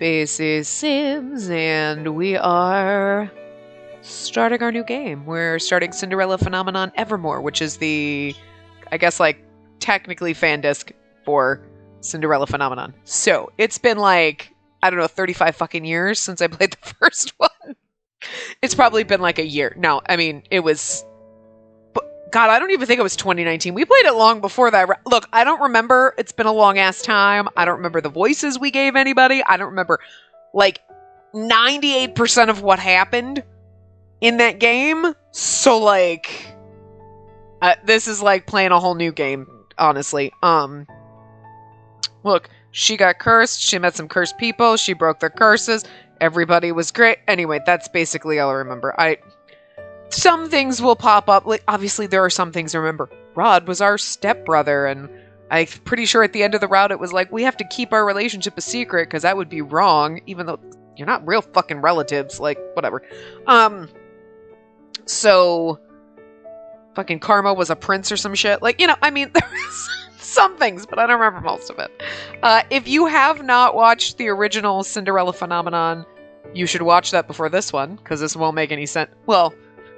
Spacey Sims, and we are starting our new game. We're starting Cinderella Phenomenon Evermore, which is the, I guess, like, technically fan disc for Cinderella Phenomenon. So, it's been like, I don't know, 35 fucking years since I played the first one. It's probably been like a year. No, I mean, it was... God, I don't even think it was 2019. We played it long before that. Look, I don't remember. It's been a long-ass time. I don't remember the voices we gave anybody. I don't remember, like, 98% of what happened in that game. So, like, this is like playing a whole new game, honestly. Look, she got cursed. She met some cursed people. She broke their curses. Everybody was great. Anyway, that's basically all I remember. Some things will pop up. Like, obviously, there are some things I remember. Rod was our stepbrother, and I'm pretty sure at the end of the route it was like, we have to keep our relationship a secret, because that would be wrong, even though you're not real fucking relatives. Like, whatever. So, fucking Karma was a prince or some shit. Like, you know, I mean, there was some things, but I don't remember most of it. If you have not watched the original Cinderella Phenomenon, you should watch that before this one, because this won't make any sense. Well,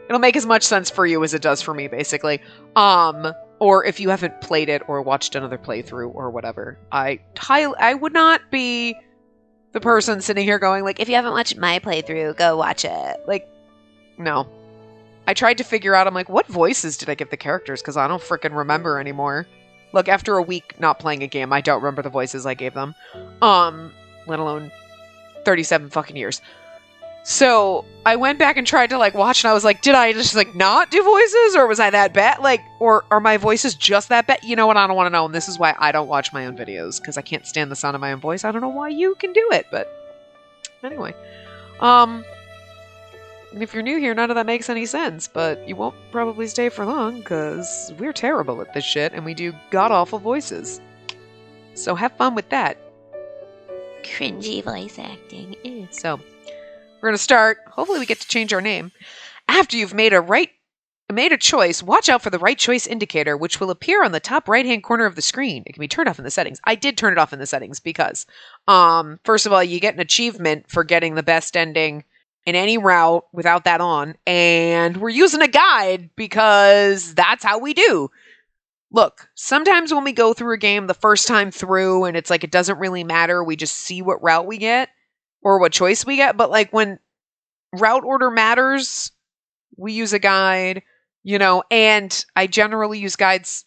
it'll make as much sense for you as it does for me, basically. Or if you haven't played it or watched another playthrough or whatever. I would not be the person sitting here going, like, if you haven't watched my playthrough, go watch it. Like, no. I tried to figure out, I'm like, what voices did I give the characters? Because I don't freaking remember anymore. Look, after a week not playing a game, I don't remember the voices I gave them. Let alone 37 fucking years. So I went back and tried to like watch, and I was like, did I just like not do voices, or was I that bad? Like, or are my voices just that bad? You know what? I don't want to know. And this is why I don't watch my own videos, because I can't stand the sound of my own voice. I don't know why you can do it, but anyway. And if you're new here, none of that makes any sense, but you won't probably stay for long, because we're terrible at this shit, and we do god-awful voices. So have fun with that. Cringy voice acting. Ew. So... we're going to start. Hopefully we get to change our name. After you've made a choice, watch out for the right choice indicator, which will appear on the top right-hand corner of the screen. It can be turned off in the settings. I did turn it off in the settings because, first of all, you get an achievement for getting the best ending in any route without that on. And we're using a guide because that's how we do. Look, sometimes when we go through a game the first time through and it's like it doesn't really matter, we just see what route we get. Or what choice we get, but like when route order matters, we use a guide, you know, and I generally use guides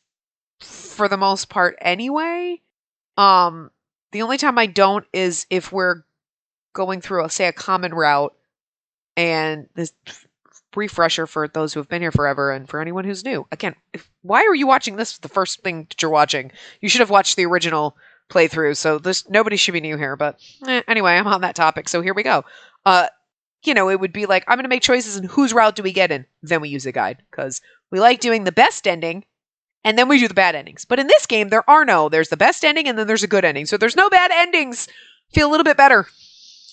for the most part anyway. The only time I don't is if we're going through, say, a common route, and this refresher for those who have been here forever and for anyone who's new. Again, why are you watching this the first thing that you're watching? You should have watched the original playthrough, so nobody should be new here, but anyway, I'm on that topic, so here we go. You know, it would be like, I'm going to make choices, and whose route do we get in? Then we use a guide, because we like doing the best ending, and then we do the bad endings. But in this game, there's the best ending, and then there's a good ending, so there's no bad endings. Feel a little bit better,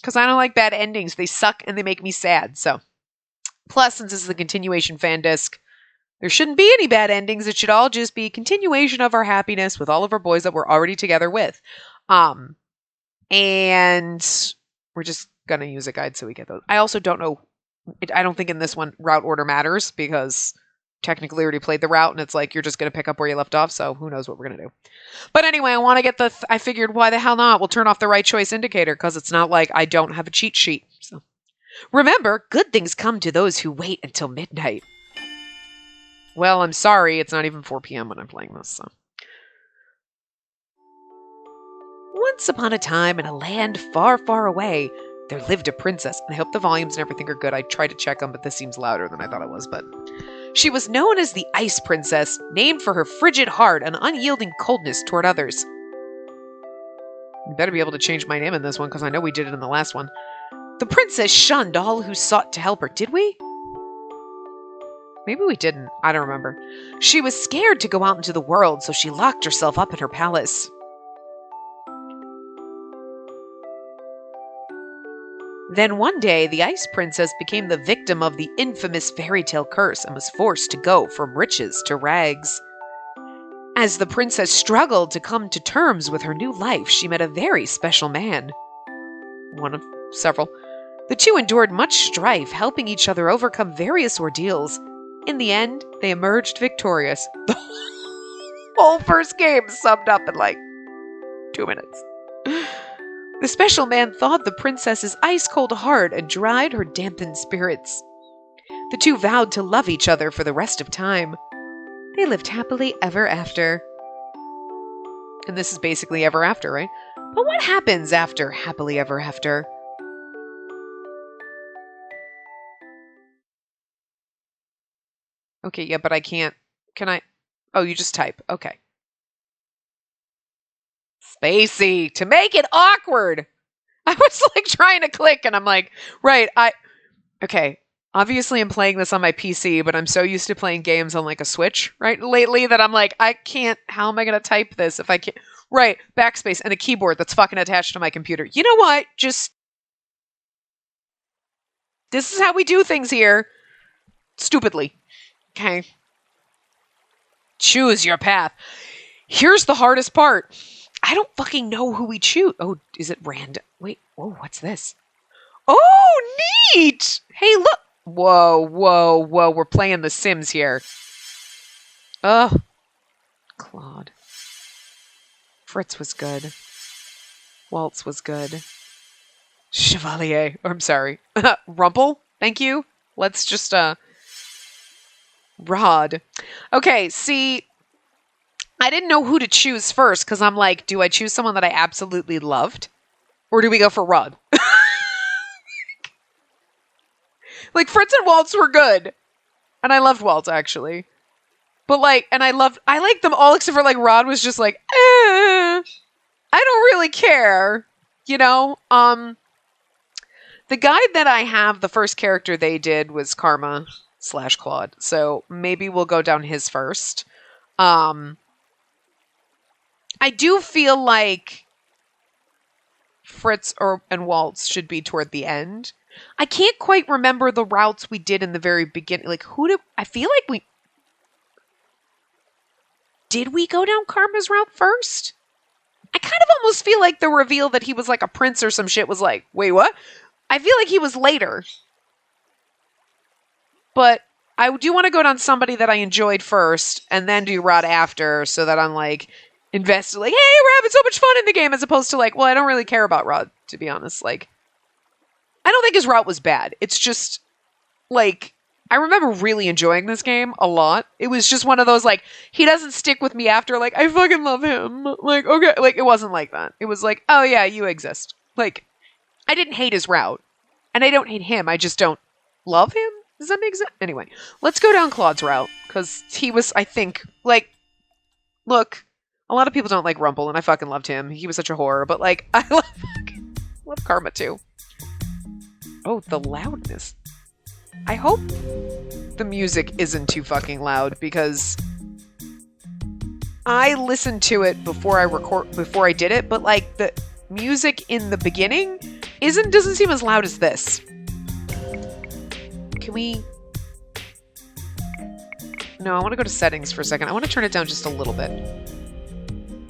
because I don't like bad endings. They suck, and they make me sad, so. Plus, since this is a continuation fan disc, there shouldn't be any bad endings. It should all just be continuation of our happiness with all of our boys that we're already together with. And we're just going to use a guide so we get those. I also don't know. I don't think in this one route order matters, because technically we already played the route and it's like you're just going to pick up where you left off. So who knows what we're going to do. But anyway, I want to get I figured, why the hell not? We'll turn off the right choice indicator, because it's not like I don't have a cheat sheet. So remember, good things come to those who wait until midnight. Well, I'm sorry, it's not even 4 p.m. when I'm playing this, so. Once upon a time, in a land far, far away, there lived a princess. And I hope the volumes and everything are good. I tried to check them, but this seems louder than I thought it was. But she was known as the Ice Princess, named for her frigid heart and unyielding coldness toward others. You better be able to change my name in this one, because I know we did it in the last one. The princess shunned all who sought to help her, did we? Maybe we didn't. I don't remember. She was scared to go out into the world, so she locked herself up in her palace. Then one day, the Ice Princess became the victim of the infamous fairy tale curse and was forced to go from riches to rags. As the princess struggled to come to terms with her new life, she met a very special man. one of several. The two endured much strife, helping each other overcome various ordeals. In the end, they emerged victorious. The whole first game summed up in like 2 minutes. The special man thawed the princess's ice-cold heart and dried her dampened spirits. The two vowed to love each other for the rest of time. They lived happily ever after. And this is basically ever after, right? But what happens after happily ever after? Okay, yeah, but I can't. Can I? Oh, you just type. Okay. Spacey, to make it awkward. I was like trying to click and I'm like, right, okay. Obviously I'm playing this on my PC, but I'm so used to playing games on like a Switch, right? Lately that I'm like, I can't, how am I going to type this if I can't? Right, backspace and a keyboard that's fucking attached to my computer. You know what? Just, this is how we do things here. Stupidly. Okay. Choose your path. Here's the hardest part. I don't fucking know who we choose. Oh, is it random? Wait, whoa, what's this? Oh, neat! Hey, look. Whoa, whoa, whoa. We're playing The Sims here. Oh, Claude. Fritz was good. Waltz was good. Chevalier. Oh, I'm sorry. Rumple? Thank you. Let's just, Rod. Okay, see, I didn't know who to choose first because I'm like, do I choose someone that I absolutely loved? Or do we go for Rod? Like, Fritz and Waltz were good. And I loved Waltz, actually. But, like, and I liked them all except for, like, Rod was just like, I don't really care. You know? The guide that I have, the first character they did was Karma/Claude. So maybe we'll go down his first. I do feel like Fritz and Waltz should be toward the end. I can't quite remember the routes we did in the very beginning. Like, I feel like did we go down Karma's route first? I kind of almost feel like the reveal that he was like a prince or some shit was like, wait, what? I feel like he was later. But I do want to go down somebody that I enjoyed first and then do Rod after so that I'm like invested, like, hey, we're having so much fun in the game, as opposed to like, well, I don't really care about Rod, to be honest. Like, I don't think his route was bad. It's just like, I remember really enjoying this game a lot. It was just one of those, like, he doesn't stick with me after, like, I fucking love him. Like, okay, like, it wasn't like that. It was like, oh yeah, you exist. Like, I didn't hate his route. And I don't hate him. I just don't love him. Does that make sense? Anyway, let's go down Claude's route. Because he was, I think, like, look, a lot of people don't like Rumple, and I fucking loved him. He was such a horror. But, like, I love Karma, too. Oh, the loudness. I hope the music isn't too fucking loud, because I listened to it before I did it, but like the music in the beginning doesn't seem as loud as this. Can we? No, I want to go to settings for a second. I want to turn it down just a little bit.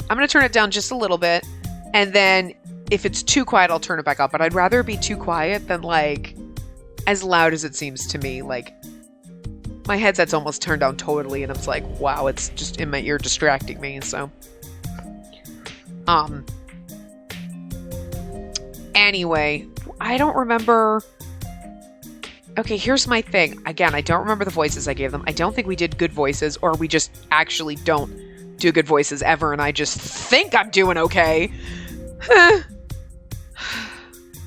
I'm going to turn it down just a little bit, and then if it's too quiet, I'll turn it back up. But I'd rather it be too quiet than like as loud as it seems to me. Like, my headset's almost turned down totally, and it's like, wow, it's just in my ear distracting me, so. Anyway, I don't remember. Okay, here's my thing. Again, I don't remember the voices I gave them. I don't think we did good voices, or we just actually don't do good voices ever, and I just think I'm doing okay.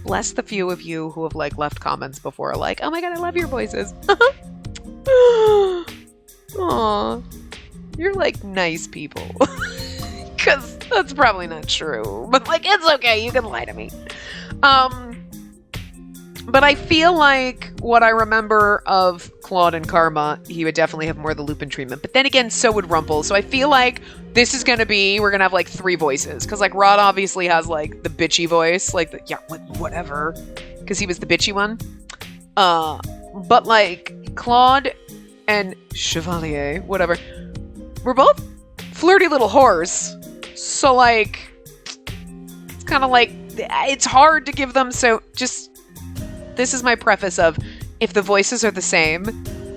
Bless the few of you who have like left comments before, like, oh my god, I love your voices. Aw, you're like nice people. Because that's probably not true, but like, it's okay, you can lie to me. But I feel like what I remember of Claude and Karma, he would definitely have more of the Lupin treatment. But then again, so would Rumple. So I feel like this is going to be, we're going to have like 3 voices. Because like Rod obviously has like the bitchy voice. Like, whatever. Because he was the bitchy one. But like Claude and Chevalier, whatever, we're both flirty little whores. So like, it's kind of like, it's hard to give them, so just, this is my preface of, if the voices are the same,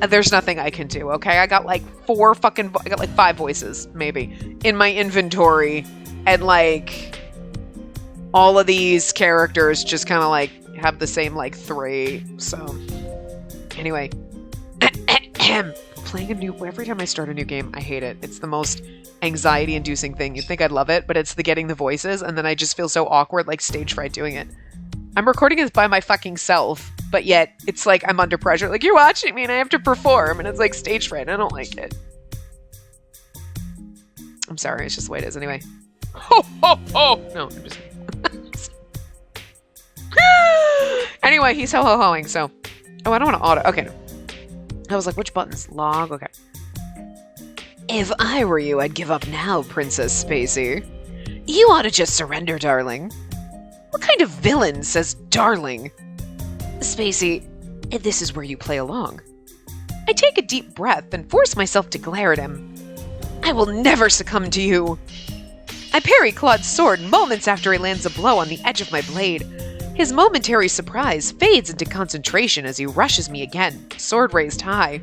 there's nothing I can do, okay? I got like 5 voices, maybe, in my inventory, and like, all of these characters just kind of like, have the same like 3, so, anyway. Every time I start a new game, I hate it. It's the most anxiety-inducing thing. You'd think I'd love it, but it's the getting the voices, and then I just feel so awkward, like stage fright doing it. I'm recording this by my fucking self, but yet it's like I'm under pressure. Like, you're watching me and I have to perform, and it's like stage fright. I don't like it. I'm sorry, it's just the way it is anyway. Ho, ho, ho! No, I'm just... Anyway, he's ho-ho-hoing, so... Oh, I don't want to auto... Okay, no. I was like, which buttons? Log? Okay. If I were you, I'd give up now, Princess Spacey. You ought to just surrender, darling. What kind of villain says darling? Spacey, this is where you play along. I take a deep breath and force myself to glare at him. I will never succumb to you. I parry Claude's sword moments after he lands a blow on the edge of my blade. His momentary surprise fades into concentration as he rushes me again, sword raised high.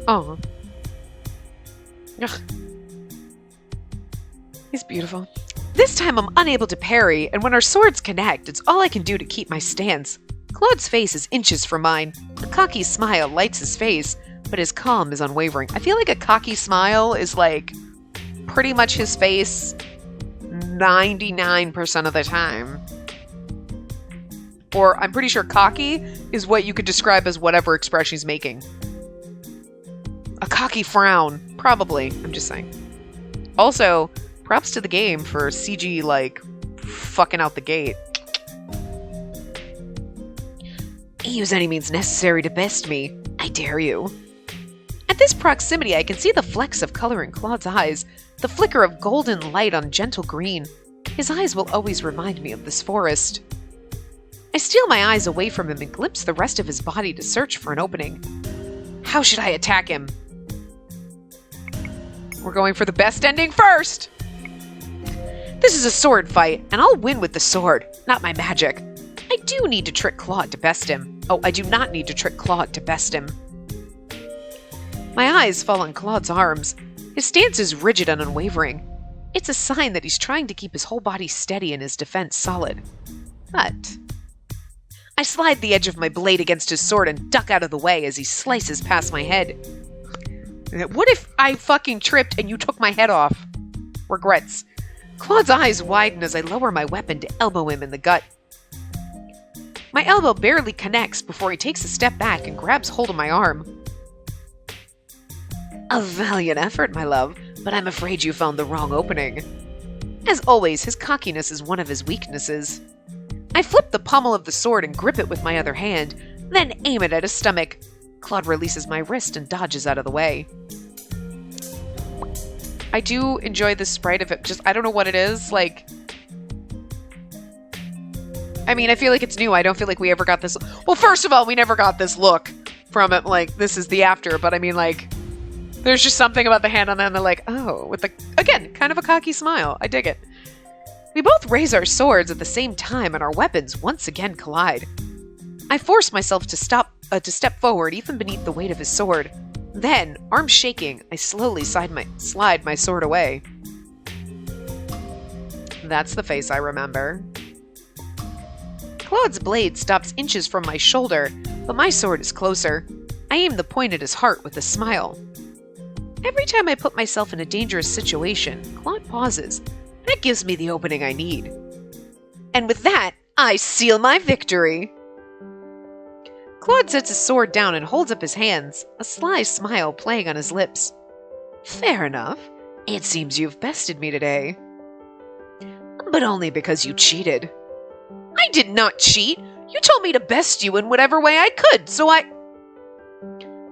Oh. He's beautiful. This time I'm unable to parry, and when our swords connect, it's all I can do to keep my stance. Claude's face is inches from mine. A cocky smile lights his face, but his calm is unwavering. I feel like a cocky smile is like pretty much his face 99% of the time. Or I'm pretty sure cocky is what you could describe as whatever expression he's making. A cocky frown. Probably. I'm just saying. Also, props to the game for CG, like, fucking out the gate. Use any means necessary to best me. I dare you. At this proximity, I can see the flecks of color in Claude's eyes, the flicker of golden light on gentle green. His eyes will always remind me of this forest. I steal my eyes away from him and glimpse the rest of his body to search for an opening. How should I attack him? We're going for the best ending first! This is a sword fight, and I'll win with the sword, not my magic. I do need to trick Claude to best him. Oh, I do not need to trick Claude to best him. My eyes fall on Claude's arms. His stance is rigid and unwavering. It's a sign that he's trying to keep his whole body steady and his defense solid. But I slide the edge of my blade against his sword and duck out of the way as he slices past my head. What if I fucking tripped and you took my head off? Regrets. Claude's eyes widen as I lower my weapon to elbow him in the gut. My elbow barely connects before he takes a step back and grabs hold of my arm. A valiant effort, my love, but I'm afraid you found the wrong opening. As always, his cockiness is one of his weaknesses. I flip the pommel of the sword and grip it with my other hand, then aim it at his stomach. Claude releases my wrist and dodges out of the way. I do enjoy the sprite of it, I don't know what it is, like... I mean, I feel like it's new. I don't feel like we ever got this... Well, first of all, we never got this look from it, like, this is the after, but I mean, like... There's just something about the hand on them, they're like, oh, with the... Again, kind of a cocky smile. I dig it. We both raise our swords at the same time, and our weapons once again collide. I force myself to step forward, even beneath the weight of his sword. Then, arms shaking, I slowly slide my sword away. That's the face I remember. Claude's blade stops inches from my shoulder, but my sword is closer. I aim the point at his heart with a smile. Every time I put myself in a dangerous situation, Claude pauses. That gives me the opening I need. And with that, I seal my victory. Claude sets his sword down and holds up his hands, a sly smile playing on his lips. Fair enough. It seems you've bested me today. But only because you cheated. I did not cheat. You told me to best you in whatever way I could, so I...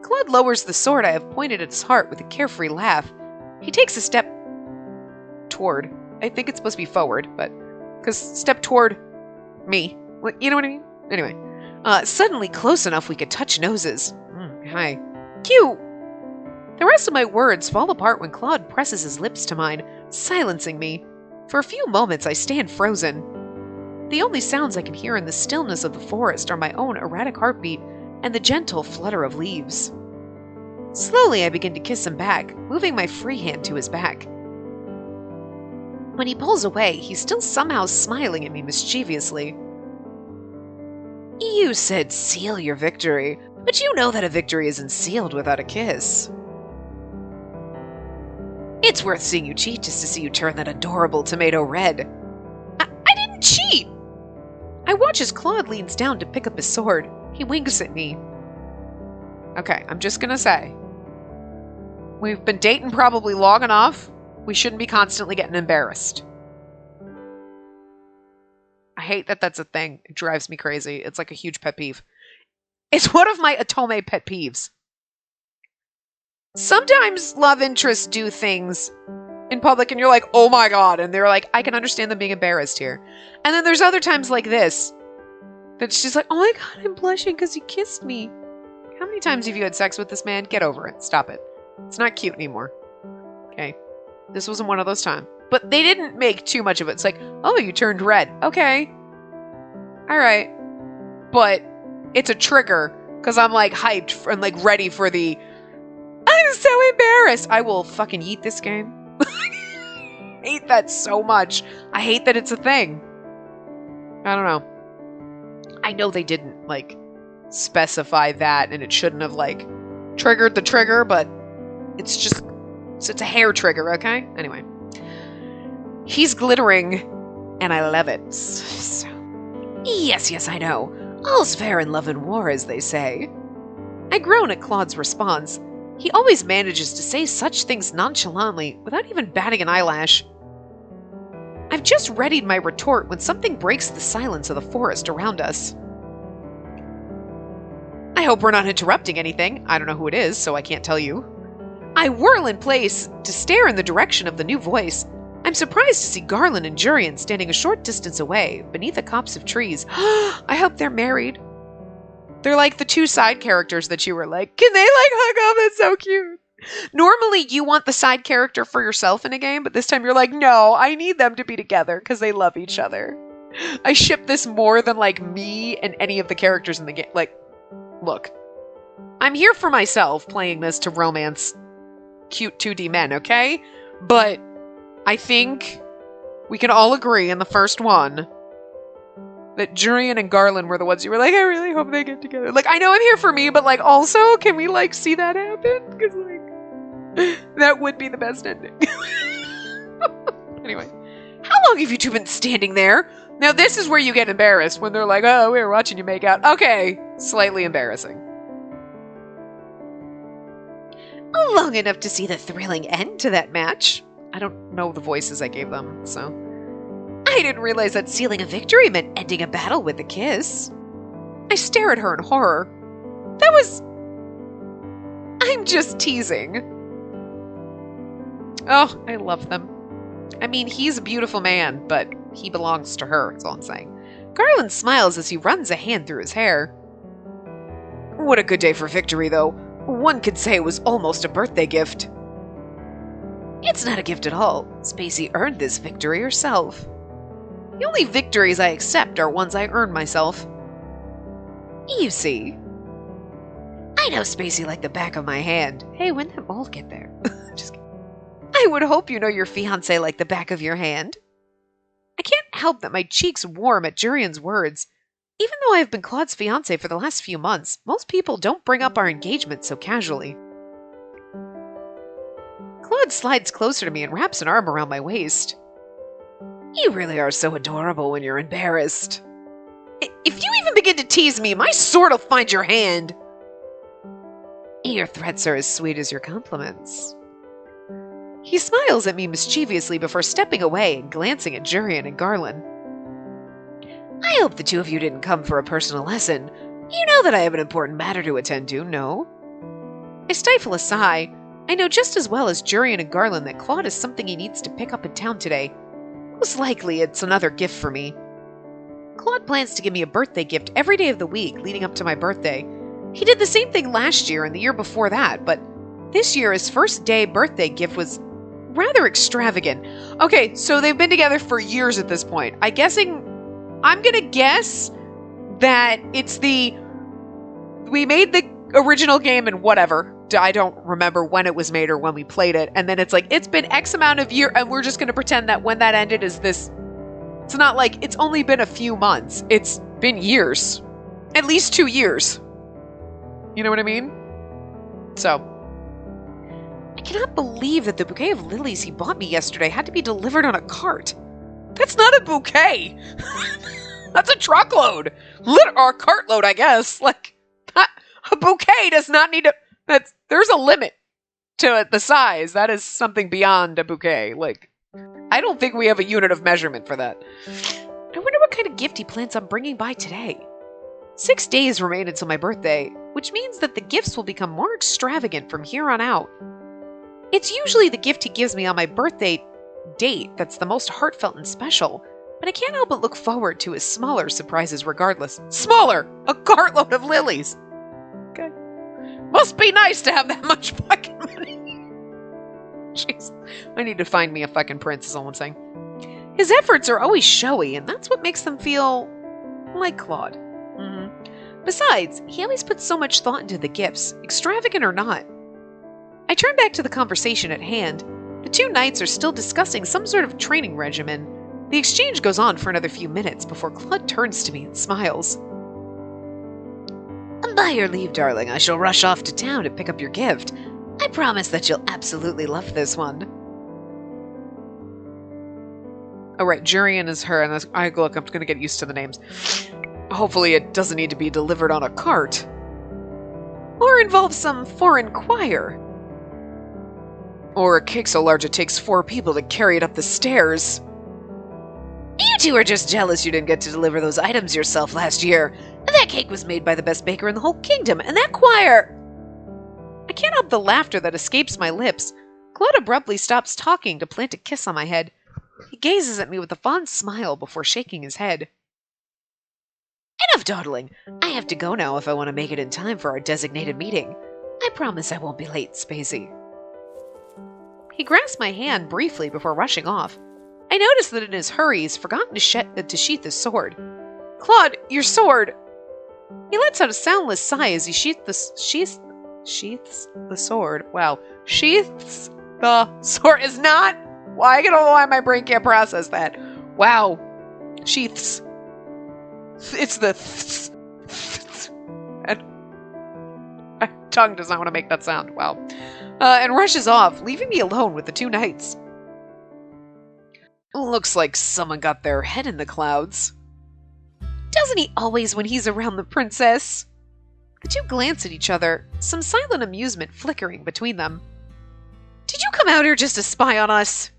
Claude lowers the sword I have pointed at his heart with a carefree laugh. He takes a step toward. I think it's supposed to be forward, but... Because step toward me. You know what I mean? Anyway. Suddenly close enough we could touch noses. Hi. Cute! The rest of my words fall apart when Claude presses his lips to mine, silencing me. For a few moments, I stand frozen. The only sounds I can hear in the stillness of the forest are my own erratic heartbeat and the gentle flutter of leaves. Slowly, I begin to kiss him back, moving my free hand to his back. When he pulls away, he's still somehow smiling at me mischievously. You said seal your victory, but you know that a victory isn't sealed without a kiss. It's worth seeing you cheat just to see you turn that adorable tomato red. I didn't cheat! I watch as Claude leans down to pick up his sword. He winks at me. Okay, I'm just gonna say. We've been dating probably long enough. We shouldn't be constantly getting embarrassed. I hate that that's a thing. It drives me crazy. It's like a huge pet peeve. It's one of my Otome pet peeves. Sometimes love interests do things in public and you're like, oh my god. And they're like, I can understand them being embarrassed here. And then there's other times like this that she's like, oh my god, I'm blushing because he kissed me. How many times have you had sex with this man? Get over it. Stop it. It's not cute anymore. Okay. This wasn't one of those times. But they didn't make too much of it. It's like, oh, you turned red. Okay. All right. But it's a trigger because I'm like hyped and like ready for the, I'm so embarrassed. I will fucking eat this game. I hate that so much. I hate that it's a thing. I don't know. I know they didn't like specify that and it shouldn't have like triggered the trigger, but it's just, it's a hair trigger, okay? Anyway. He's glittering, and I love it. So, yes, I know. All's fair in love and war, as they say. I groan at Claude's response. He always manages to say such things nonchalantly, without even batting an eyelash. I've just readied my retort when something breaks the silence of the forest around us. I hope we're not interrupting anything. I don't know who it is, so I can't tell you. I whirl in place to stare in the direction of the new voice. I'm surprised to see Garland and Jurian standing a short distance away, beneath a copse of trees. I hope they're married. They're like the two side characters that you were like, can they like hug up? It's so cute. Normally you want the side character for yourself in a game, but this time you're like, no, I need them to be together because they love each other. I ship this more than like me and any of the characters in the game. Like, look, I'm here for myself playing this to romance cute 2D men, okay? But I think we can all agree in the first one that Jurian and Garland were the ones you were like, I really hope they get together. Like, I know I'm here for me, but like, also, can we like see that happen? Because like, that would be the best ending. Anyway, how long have you two been standing there? Now this is where you get embarrassed when they're like, oh, we were watching you make out. Okay, slightly embarrassing. Long enough to see the thrilling end to that match. I don't know the voices I gave them, so. I didn't realize that sealing a victory meant ending a battle with a kiss. I stare at her in horror. That was... I'm just teasing. Oh, I love them. I mean, he's a beautiful man, but he belongs to her, that's all I'm saying. Garland smiles as he runs a hand through his hair. What a good day for victory, though. One could say it was almost a birthday gift. It's not a gift at all. Spacey earned this victory herself. The only victories I accept are ones I earn myself. You see. I know Spacey like the back of my hand. Hey, when did that ball get there? Just kidding. I would hope you know your fiancé like the back of your hand. I can't help that my cheeks warm at Jurian's words. Even though I have been Claude's fiancé for the last few months, most people don't bring up our engagement so casually. Claude slides closer to me and wraps an arm around my waist. You really are so adorable when you're embarrassed. If you even begin to tease me, my sword will find your hand. Your threats are as sweet as your compliments. He smiles at me mischievously before stepping away and glancing at Jurian and Garland. I hope the two of you didn't come for a personal lesson. You know that I have an important matter to attend to, no? I stifle a sigh. I know just as well as Jurian and Garland that Claude has something he needs to pick up in town today. Most likely it's another gift for me. Claude plans to give me a birthday gift every day of the week leading up to my birthday. He did the same thing last year and the year before that, but this year his first day birthday gift was rather extravagant. Okay, so they've been together for years at this point. I'm gonna guess that it's we made the original game and whatever. I don't remember when it was made or when we played it. And then it's like, it's been X amount of years, and we're just gonna pretend that when that ended is this. It's not like it's only been a few months. It's been years. At least 2 years. You know what I mean? So, I cannot believe that the bouquet of lilies he bought me yesterday had to be delivered on a cart. That's not a bouquet. That's a truckload. Or a cartload, I guess. Like, a bouquet does not need to... There's a limit to the size. That is something beyond a bouquet. Like, I don't think we have a unit of measurement for that. I wonder what kind of gift he plans on bringing by today. 6 days remain until my birthday, which means that the gifts will become more extravagant from here on out. It's usually the gift he gives me on my birthday date that's the most heartfelt and special, but I can't help but look forward to his smaller surprises regardless. Smaller! A cartload of lilies! Okay. Must be nice to have that much fucking money. Jeez. I need to find me a fucking prince, is all I'm saying. His efforts are always showy, and that's what makes them feel like Claude. Besides, he always puts so much thought into the gifts, extravagant or not. I turn back to the conversation at hand. The two knights are still discussing some sort of training regimen. The exchange goes on for another few minutes before Claude turns to me and smiles. By your leave, darling, I shall rush off to town to pick up your gift. I promise that you'll absolutely love this one. Oh, right, Jurian is her, and I'm going to get used to the names. Hopefully it doesn't need to be delivered on a cart. Or involve some foreign choir. Or a cake so large it takes 4 people to carry it up the stairs. You two are just jealous you didn't get to deliver those items yourself last year. That cake was made by the best baker in the whole kingdom, and that choir... I can't help the laughter that escapes my lips. Claude abruptly stops talking to plant a kiss on my head. He gazes at me with a fond smile before shaking his head. Enough dawdling. I have to go now if I want to make it in time for our designated meeting. I promise I won't be late, Spacey. He grasps my hand briefly before rushing off. I notice that in his hurry he's forgotten to sheath his sword. Claude, your sword! He lets out a soundless sigh as he sheaths the sword. Wow. Sheaths the sword is not... Why? I don't know why my brain can't process that. Wow. Sheaths. It's the... and my tongue does not want to make that sound. Wow. And rushes off, leaving me alone with the two knights. Looks like someone got their head in the clouds. Doesn't he always when he's around the princess? The two glance at each other, some silent amusement flickering between them. Did you come out here just to spy on us?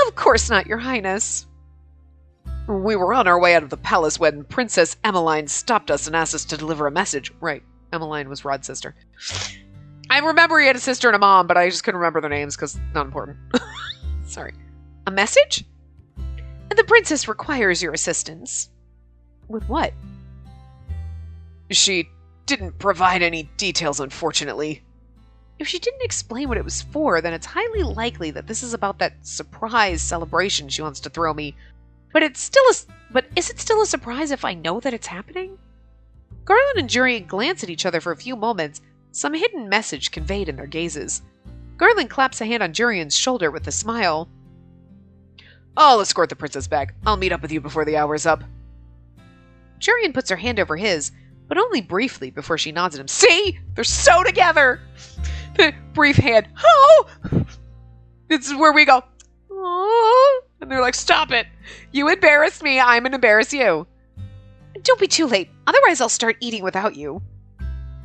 Of course not, your highness. We were on our way out of the palace when Princess Emmeline stopped us and asked us to deliver a message. Right, Emmeline was Rod's sister. I remember he had a sister and a mom, but I just couldn't remember their names because not important. Sorry. A message? And the princess requires your assistance. With what? She didn't provide any details, unfortunately. If she didn't explain what it was for, then it's highly likely that this is about that surprise celebration she wants to throw me. But is it still a surprise if I know that it's happening? Garland and Jurian glance at each other for a few moments, some hidden message conveyed in their gazes. Garland claps a hand on Jurian's shoulder with a smile. I'll escort the princess back. I'll meet up with you before the hour's up. Jurian puts her hand over his, but only briefly before she nods at him. See? They're so together! Brief hand. Oh! This is where we go. Oh! And they're like, stop it. You embarrass me. I'm going to embarrass you. Don't be too late. Otherwise, I'll start eating without you.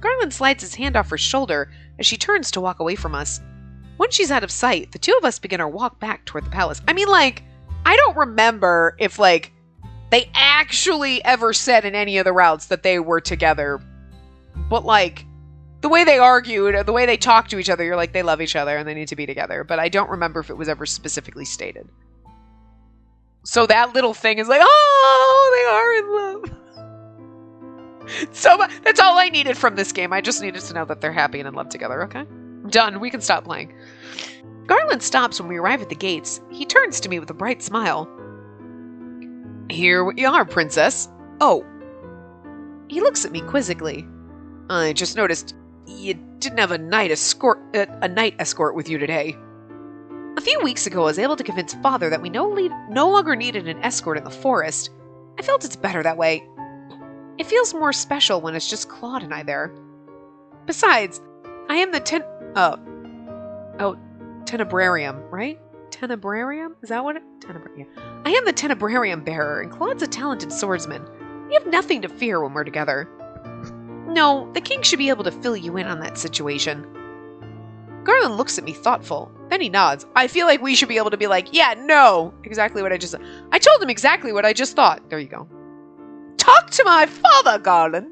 Garland slides his hand off her shoulder as she turns to walk away from us. Once she's out of sight, the two of us begin our walk back toward the palace. I mean, like, I don't remember if, like, they actually ever said in any of the routes that they were together. But, like, the way they argued, or the way they talked to each other, you're like, they love each other and they need to be together. But I don't remember if it was ever specifically stated. So that little thing is like, oh, they are in love. So that's all I needed from this game. I just needed to know that they're happy and in love together, okay? Done. We can stop playing. Garland Garland stops when we arrive at the gates. He turns to me with a bright smile. Here we are, Princess. Oh. He looks at me quizzically. I just noticed you didn't have a night escort with you today. A few weeks ago, I was able to convince Father that we no longer needed an escort in the forest. I felt it's better that way. It feels more special when it's just Claude and I there. Besides, I am the Tenebrarium, right? Tenebrarium? Is that what it? Tenebrarium. I am the Tenebrarium bearer, and Claude's a talented swordsman. We have nothing to fear when we're together. No, the king should be able to fill you in on that situation. Garland looks at me thoughtful. Then he nods. I feel like we should be able to be like, yeah, no. Exactly what I just... I told him exactly what I just thought. There you go. Talk to my father, Garland.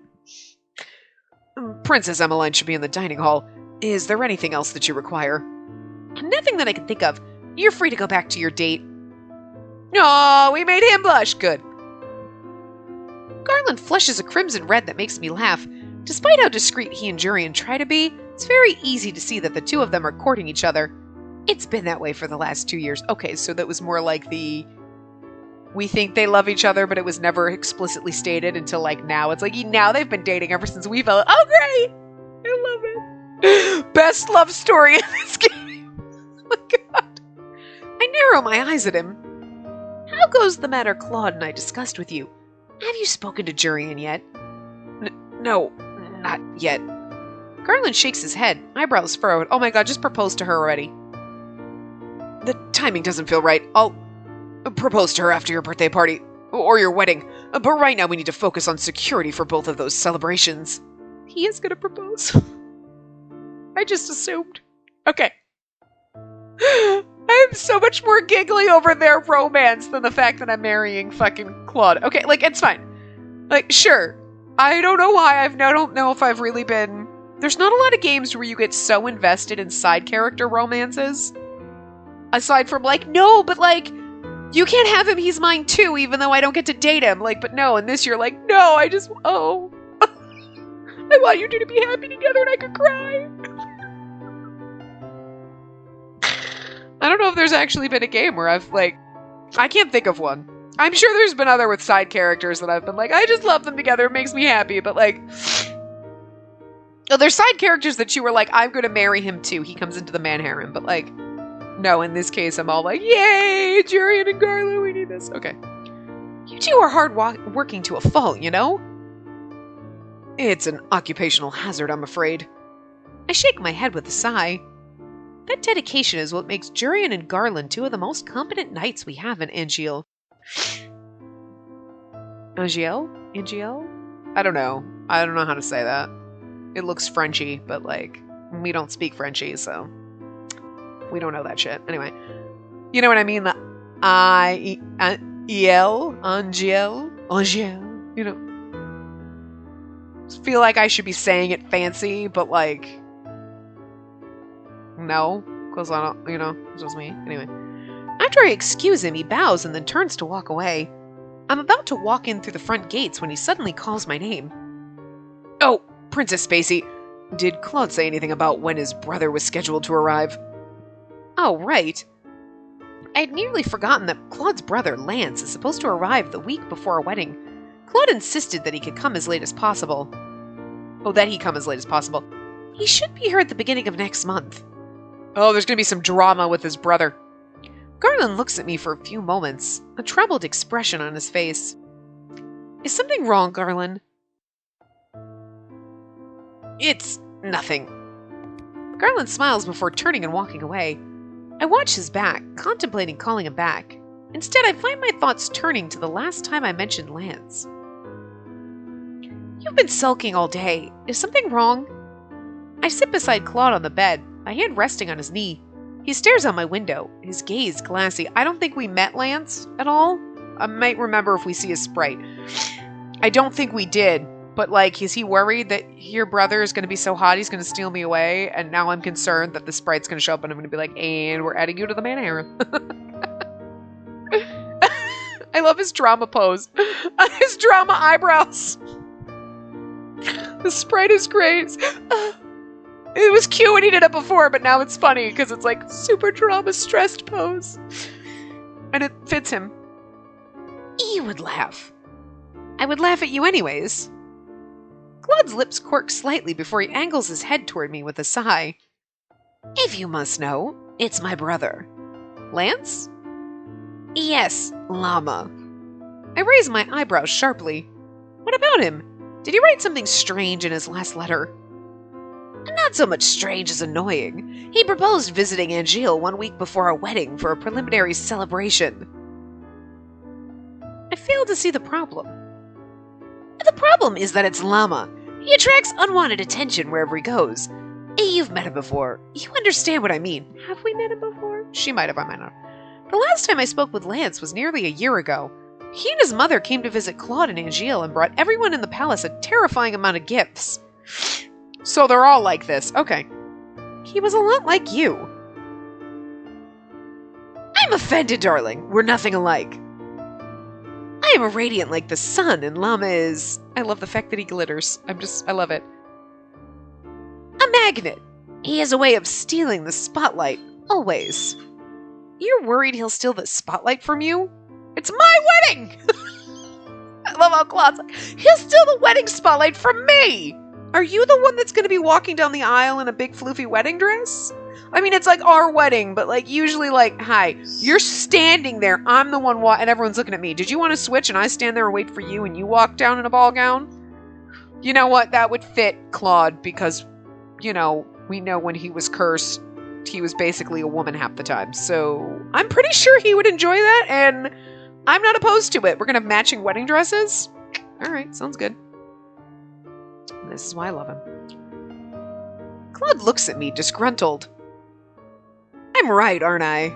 Princess Emmeline should be in the dining hall. Is there anything else that you require? Nothing that I can think of. You're free to go back to your date. Oh, we made him blush. Good. Garland flushes a crimson red that makes me laugh. Despite how discreet he and Jurian try to be, it's very easy to see that the two of them are courting each other. It's been that way for the last 2 years. Okay, so that was more like the... We think they love each other, but it was never explicitly stated until, like, now. It's like, now they've been dating ever since we fell... Oh, great! I love it. Best love story in this game. Oh, my God. I narrow my eyes at him. How goes the matter Claude and I discussed with you? Have you spoken to Jurian yet? No, not yet. Garland shakes his head, eyebrows furrowed. Oh my God, just propose to her already. The timing doesn't feel right. I'll propose to her after your birthday party, or your wedding. But right now we need to focus on security for both of those celebrations. He is gonna propose. I just assumed. Okay. I am so much more giggly over their romance than the fact that I'm marrying fucking Claude. Okay, like, it's fine. Like, sure. I don't know why. I don't know if I've really been... There's not a lot of games where you get so invested in side character romances. Aside from, like, no, but, like, you can't have him, he's mine too, even though I don't get to date him. Like, but no, and this you're like, no, I just... Oh. I want you two to be happy together and I could cry. I don't know if there's actually been a game where I've, like... I can't think of one. I'm sure there's been other with side characters that I've been like, I just love them together, it makes me happy, but, like... Oh, there's side characters that you were like, I'm gonna marry him too, he comes into the man harem, but, like... No, in this case, I'm all like, yay, Jurian and Garland, we need this. Okay. You two are hard working to a fault, you know? It's an occupational hazard, I'm afraid. I shake my head with a sigh. That dedication is what makes Jurian and Garland two of the most competent knights we have in Angiel. Angiel? I don't know. I don't know how to say that. It looks Frenchy, but, like, we don't speak Frenchy, so we don't know that shit. Anyway, you know what I mean? The Angiel, you know. Just feel like I should be saying it fancy, but, like, no, because I don't, you know, it's just me. Anyway, after I excuse him, he bows and then turns to walk away. I'm about to walk in through the front gates when he suddenly calls my name. Oh, Princess Spacey, did Claude say anything about when his brother was scheduled to arrive? Oh, right. I had nearly forgotten that Claude's brother, Lance, is supposed to arrive the week before our wedding. Claude insisted that he could come as late as possible. Oh, that he come as late as possible. He should be here at the beginning of next month. Oh, there's going to be some drama with his brother. Garland looks at me for a few moments, a troubled expression on his face. Is something wrong, Garland? It's nothing. Garland smiles before turning and walking away. I watch his back, contemplating calling him back. Instead, I find my thoughts turning to the last time I mentioned Lance. You've been sulking all day. Is something wrong? I sit beside Claude on the bed, my hand resting on his knee. He stares out my window, his gaze glassy. I don't think we met Lance at all. I might remember if we see his sprite. I don't think we did, but, like, is he worried that your brother is going to be so hot he's going to steal me away? And now I'm concerned that the sprite's going to show up and I'm going to be like, and we're adding you to the man harem. I love his drama pose. His drama eyebrows. The sprite is great. It was cute when he did it before, but now it's funny because it's like super trauma-stressed pose. And it fits him. You would laugh. I would laugh at you anyways. Claude's lips quirk slightly before he angles his head toward me with a sigh. If you must know, it's my brother. Lance? Yes, Llama. I raise my eyebrows sharply. What about him? Did he write something strange in his last letter? Not so much strange as annoying. He proposed visiting Angele 1 week before our wedding for a preliminary celebration. I fail to see the problem. The problem is that it's Llama. He attracts unwanted attention wherever he goes. You've met him before. You understand what I mean. Have we met him before? She might have, I might not. The last time I spoke with Lance was nearly a year ago. He and his mother came to visit Claude and Angele and brought everyone in the palace a terrifying amount of gifts. So they're all like this. Okay. He was a lot like you. I'm offended, darling. We're nothing alike. I am radiant like the sun, and Llama is... I love the fact that he glitters. I love it. A magnet. He has a way of stealing the spotlight, always. You're worried he'll steal the spotlight from you? It's my wedding! I love how Claude's like, he'll steal the wedding spotlight from me! Are you the one that's going to be walking down the aisle in a big floofy wedding dress? I mean, it's like our wedding, but like usually like, hi, you're standing there, I'm the one and everyone's looking at me. Did you want to switch and I stand there and wait for you and you walk down in a ball gown? You know what? That would fit Claude because, you know, we know when he was cursed, he was basically a woman half the time. So I'm pretty sure he would enjoy that and I'm not opposed to it. We're going to have matching wedding dresses. All right, sounds good. This is why I love him. Claude looks at me, disgruntled. I'm right, aren't I?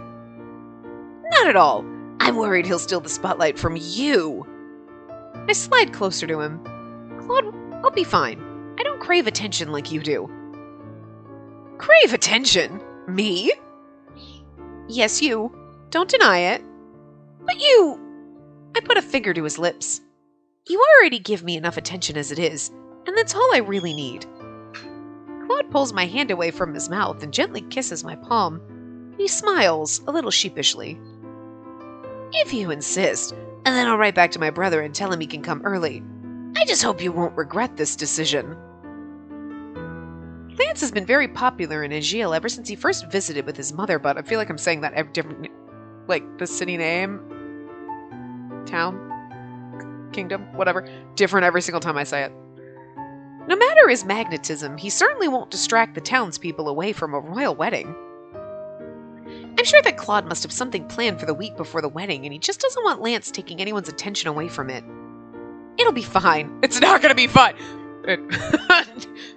Not at all. I'm worried he'll steal the spotlight from you. I slide closer to him. Claude, I'll be fine. I don't crave attention like you do. Crave attention? Me? Yes, you. Don't deny it. But you... I put a finger to his lips. You already give me enough attention as it is, and that's all I really need. Claude pulls my hand away from his mouth and gently kisses my palm. He smiles, a little sheepishly. If you insist, and then I'll write back to my brother and tell him he can come early. I just hope you won't regret this decision. Lance has been very popular in Angele ever since he first visited with his mother, but I feel like I'm saying that every different, like the city name, town, kingdom, whatever, different every single time I say it. No matter his magnetism, he certainly won't distract the townspeople away from a royal wedding. I'm sure that Claude must have something planned for the week before the wedding, and he just doesn't want Lance taking anyone's attention away from it. It'll be fine. It's not gonna be fine.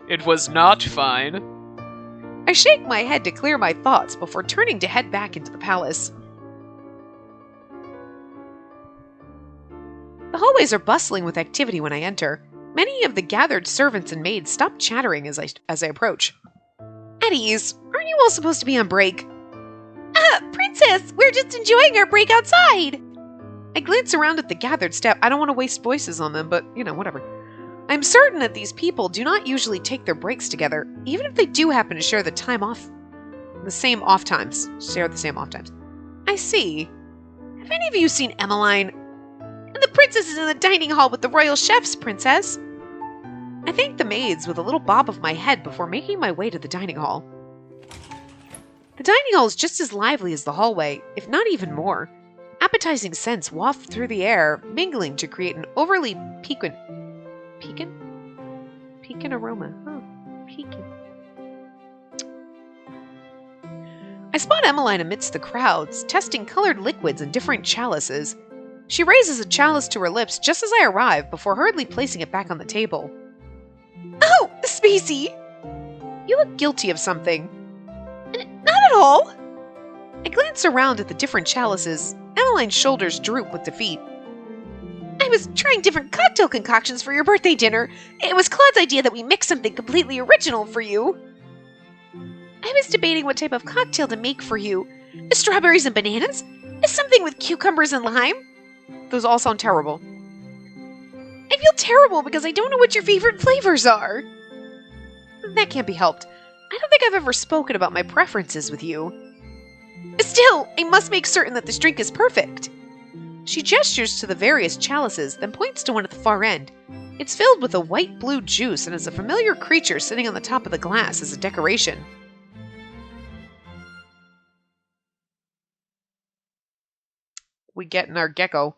It was not fine. I shake my head to clear my thoughts before turning to head back into the palace. The hallways are bustling with activity when I enter. Many of the gathered servants and maids stop chattering as I approach. At ease, aren't you all supposed to be on break? Princess, we're just enjoying our break outside. I glance around at the gathered staff. I don't want to waste voices on them, but, you know, whatever. I'm certain that these people do not usually take their breaks together, even if they do happen to share the same off times. I see. Have any of you seen Emmeline? And the princess is in the dining hall with the royal chefs, princess. I thank the maids with a little bob of my head before making my way to the dining hall. The dining hall is just as lively as the hallway, if not even more. Appetizing scents waft through the air, mingling to create an overly piquant aroma. Piquant. I spot Emmeline amidst the crowds, testing colored liquids in different chalices. She raises a chalice to her lips just as I arrive, before hurriedly placing it back on the table. Oh, Spacey! You look guilty of something. Not at all. I glance around at the different chalices. Emmeline's shoulders droop with defeat. I was trying different cocktail concoctions for your birthday dinner. It was Claude's idea that we mix something completely original for you. I was debating what type of cocktail to make for you. Strawberries and bananas? Something with cucumbers and lime? Those all sound terrible. I feel terrible because I don't know what your favorite flavors are. That can't be helped. don't think I've ever spoken about my preferences with you. Still, I must make certain that this drink is perfect. She gestures to the various chalices, then points to one at the far end. It's filled with a white-blue juice and has a familiar creature sitting on the top of the glass as a decoration. We get in our gecko.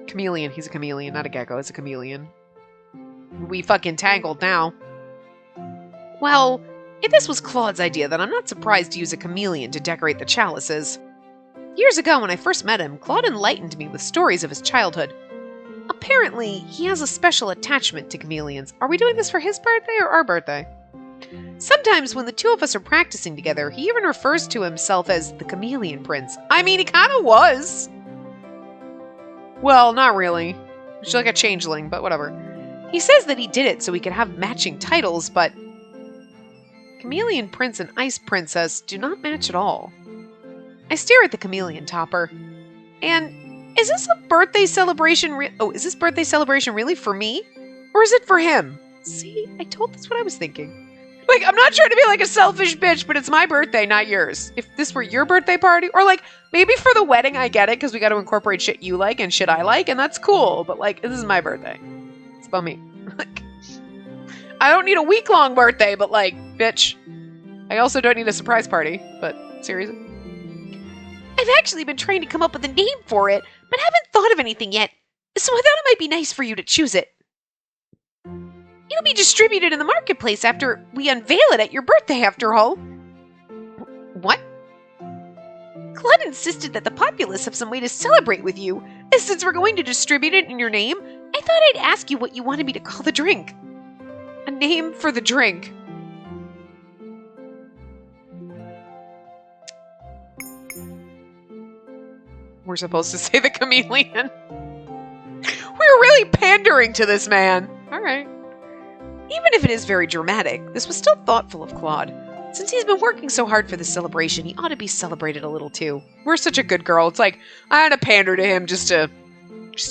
Chameleon. He's a chameleon, not a gecko. It's a chameleon. We fucking tangled now. Well, if this was Claude's idea, then I'm not surprised to use a chameleon to decorate the chalices. Years ago, when I first met him, Claude enlightened me with stories of his childhood. Apparently, he has a special attachment to chameleons. Are we doing this for his birthday or our birthday? Sometimes when the two of us are practicing together, he even refers to himself as the Chameleon Prince. I mean, he kind of was. Well, not really. She's like a changeling, but whatever. He says that he did it so he could have matching titles, but Chameleon Prince and Ice Princess do not match at all. I stare at the chameleon topper. And is this a birthday celebration? Is this birthday celebration really for me? Or is it for him? See, I told that's what I was thinking. Like, I'm not trying to be like a selfish bitch, but it's my birthday, not yours. If this were your birthday party, or like, maybe for the wedding, I get it, because we got to incorporate shit you like and shit I like, and that's cool. But like, this is my birthday. It's about me. Like, I don't need a week-long birthday, but like, bitch. I also don't need a surprise party, but seriously. I've actually been trying to come up with a name for it, but haven't thought of anything yet, so I thought it might be nice for you to choose it. It'll be distributed in the marketplace after we unveil it at your birthday, after all. What? Claude insisted that the populace have some way to celebrate with you. Since we're going to distribute it in your name, I thought I'd ask you what you wanted me to call the drink. A name for the drink. We're supposed to say the chameleon. We're really pandering to this man. All right. Even if it is very dramatic, this was still thoughtful of Claude. Since he's been working so hard for this celebration, he ought to be celebrated a little too. We're such a good girl. It's like, I had to pander to him just to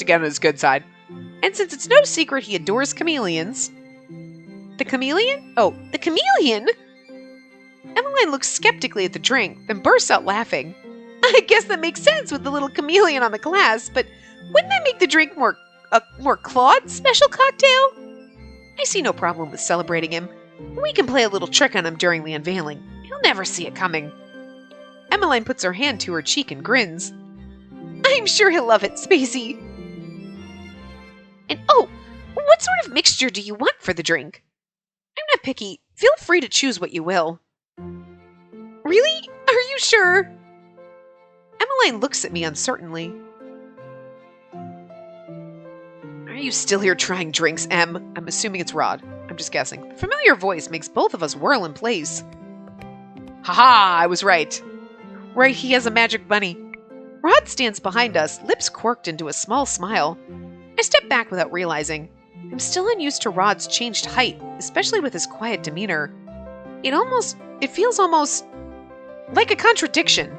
get on his good side. And since it's no secret he adores chameleons... The chameleon? Oh, the chameleon? Emmeline looks skeptically at the drink, then bursts out laughing. I guess that makes sense with the little chameleon on the glass, but wouldn't that make the drink more Claude special cocktail? I see no problem with celebrating him. We can play a little trick on him during the unveiling. He'll never see it coming. Emmeline puts her hand to her cheek and grins. I'm sure he'll love it, Spacey. And oh, what sort of mixture do you want for the drink? I'm not picky. Feel free to choose what you will. Really? Are you sure? Emmeline looks at me uncertainly. Are you still here trying drinks, Em? I'm assuming it's Rod. I'm just guessing. The familiar voice makes both of us whirl in place. Haha, I was right. Right, he has a magic bunny. Rod stands behind us, lips quirked into a small smile. I step back without realizing. I'm still unused to Rod's changed height, especially with his quiet demeanor. It feels almost like a contradiction.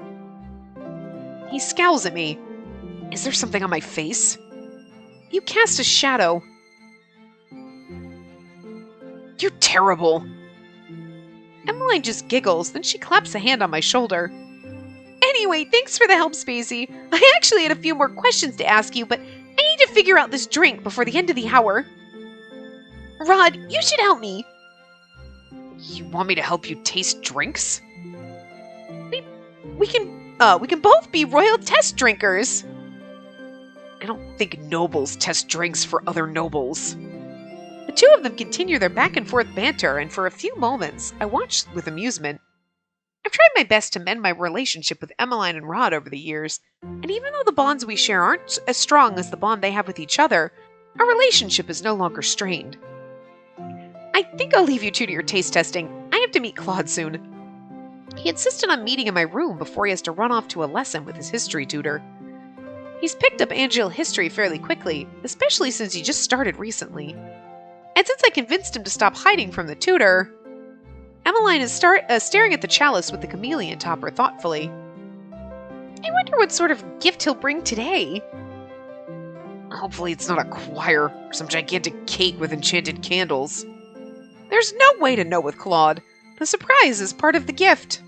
He scowls at me. Is there something on my face? You cast a shadow. You're terrible. Emmeline just giggles, then she claps a hand on my shoulder. Anyway, thanks for the help, Spacey. I actually had a few more questions to ask you, but I need to figure out this drink before the end of the hour. Rod, you should help me. You want me to help you taste drinks? We can both be royal test drinkers. I don't think nobles test drinks for other nobles. The two of them continue their back and forth banter, and for a few moments, I watch with amusement. I've tried my best to mend my relationship with Emmeline and Rod over the years, and even though the bonds we share aren't as strong as the bond they have with each other, our relationship is no longer strained. I think I'll leave you two to your taste testing. I have to meet Claude soon. He insisted on meeting in my room before he has to run off to a lesson with his history tutor. He's picked up Angel history fairly quickly, especially since he just started recently. And since I convinced him to stop hiding from the tutor, Emmeline is staring at the chalice with the chameleon topper thoughtfully. I wonder what sort of gift he'll bring today. Hopefully it's not a choir or some gigantic cake with enchanted candles. There's no way to know with Claude. The surprise is part of the gift.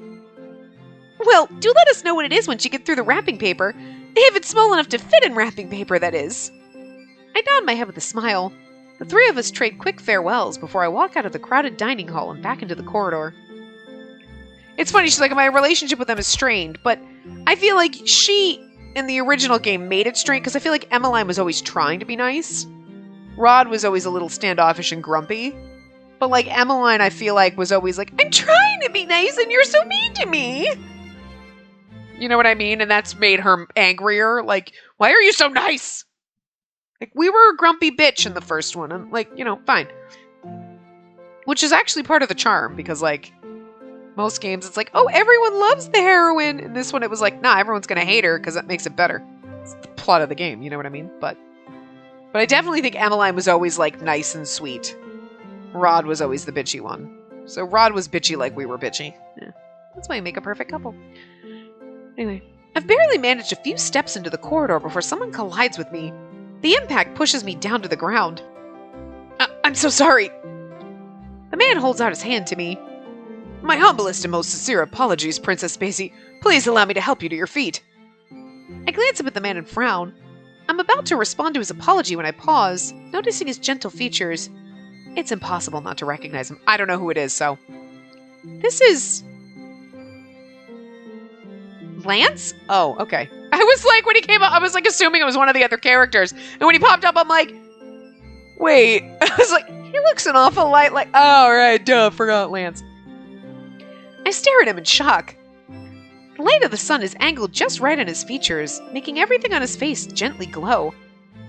Well, do let us know what it is once you get through the wrapping paper. If it's small enough to fit in wrapping paper, that is. I nod my head with a smile. The three of us trade quick farewells before I walk out of the crowded dining hall and back into the corridor. It's funny, she's like, my relationship with them is strained, but I feel like she, in the original game, made it strained because I feel like Emmeline was always trying to be nice. Rod was always a little standoffish and grumpy. But, like, Emmeline, I feel like, was always like, I'm trying to be nice and you're so mean to me. You know what I mean? And that's made her angrier. Like, why are you so nice? Like, we were a grumpy bitch in the first one. And, like, you know, fine. Which is actually part of the charm. Because, like, most games, it's like, oh, everyone loves the heroine. And this one, it was like, nah, everyone's going to hate her because that makes it better. It's the plot of the game, you know what I mean? But I definitely think Emmeline was always, like, nice and sweet. Rod was always the bitchy one. So Rod was bitchy like we were bitchy. Yeah, that's why we make a perfect couple. Anyway, I've barely managed a few steps into the corridor before someone collides with me. The impact pushes me down to the ground. I'm so sorry. The man holds out his hand to me. My humblest and most sincere apologies, Princess Spacey. Please allow me to help you to your feet. I glance up at the man and frown. I'm about to respond to his apology when I pause, noticing his gentle features. It's impossible not to recognize him. I don't know who it is, so. This is... Lance? Oh, okay. I was like, when he came up, I was like assuming it was one of the other characters. And when he popped up, I'm like, wait. I was like, he looks an awful lot like, oh, right, duh, forgot Lance. I stare at him in shock. The light of the sun is angled just right on his features, making everything on his face gently glow.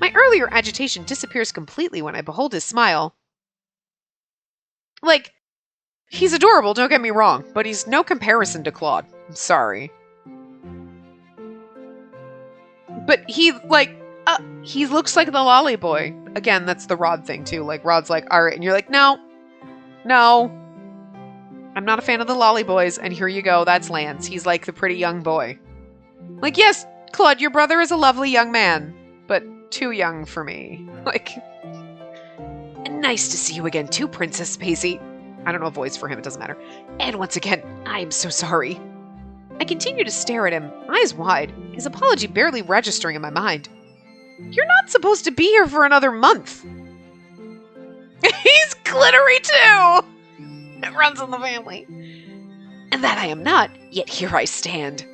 My earlier agitation disappears completely when I behold his smile. Like, he's adorable, don't get me wrong, but he's no comparison to Claude. I'm sorry. But he looks like the lolly boy. Again, that's the Rod thing, too. Like, Rod's like, alright, and you're like, no. I'm not a fan of the lolly boys, and here you go, that's Lance. He's like the pretty young boy. Like, yes, Claude, your brother is a lovely young man, but too young for me. Like... Nice to see you again too, Princess Spacey. I don't know a voice for him, it doesn't matter. And once again, I am so sorry. I continue to stare at him, eyes wide, his apology barely registering in my mind. You're not supposed to be here for another month. He's glittery too! It runs in the family. And that I am not, yet here I stand.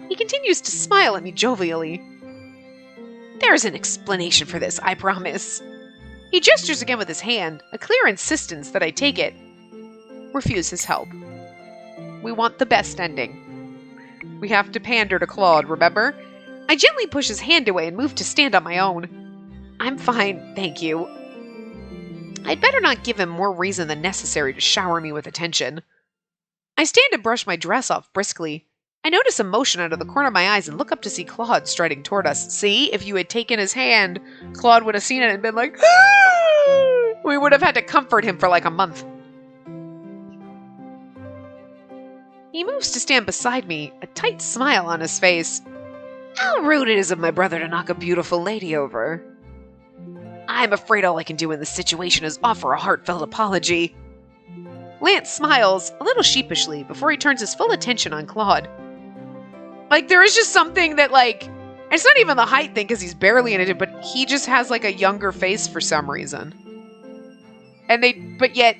He continues to smile at me jovially. There's an explanation for this, I promise. He gestures again with his hand, a clear insistence that I take it. Refuse his help. We want the best ending. We have to pander to Claude, remember? I gently push his hand away and move to stand on my own. I'm fine, thank you. I'd better not give him more reason than necessary to shower me with attention. I stand to brush my dress off briskly. I notice a motion out of the corner of my eyes and look up to see Claude striding toward us. See, if you had taken his hand, Claude would have seen it and been like, ah! We would have had to comfort him for like a month. He moves to stand beside me, a tight smile on his face. How rude it is of my brother to knock a beautiful lady over. I'm afraid all I can do in this situation is offer a heartfelt apology. Lance smiles, a little sheepishly, before he turns his full attention on Claude. Like, there is just something that, like, it's not even the height thing, because he's barely in it, but he just has, like, a younger face for some reason. But yet,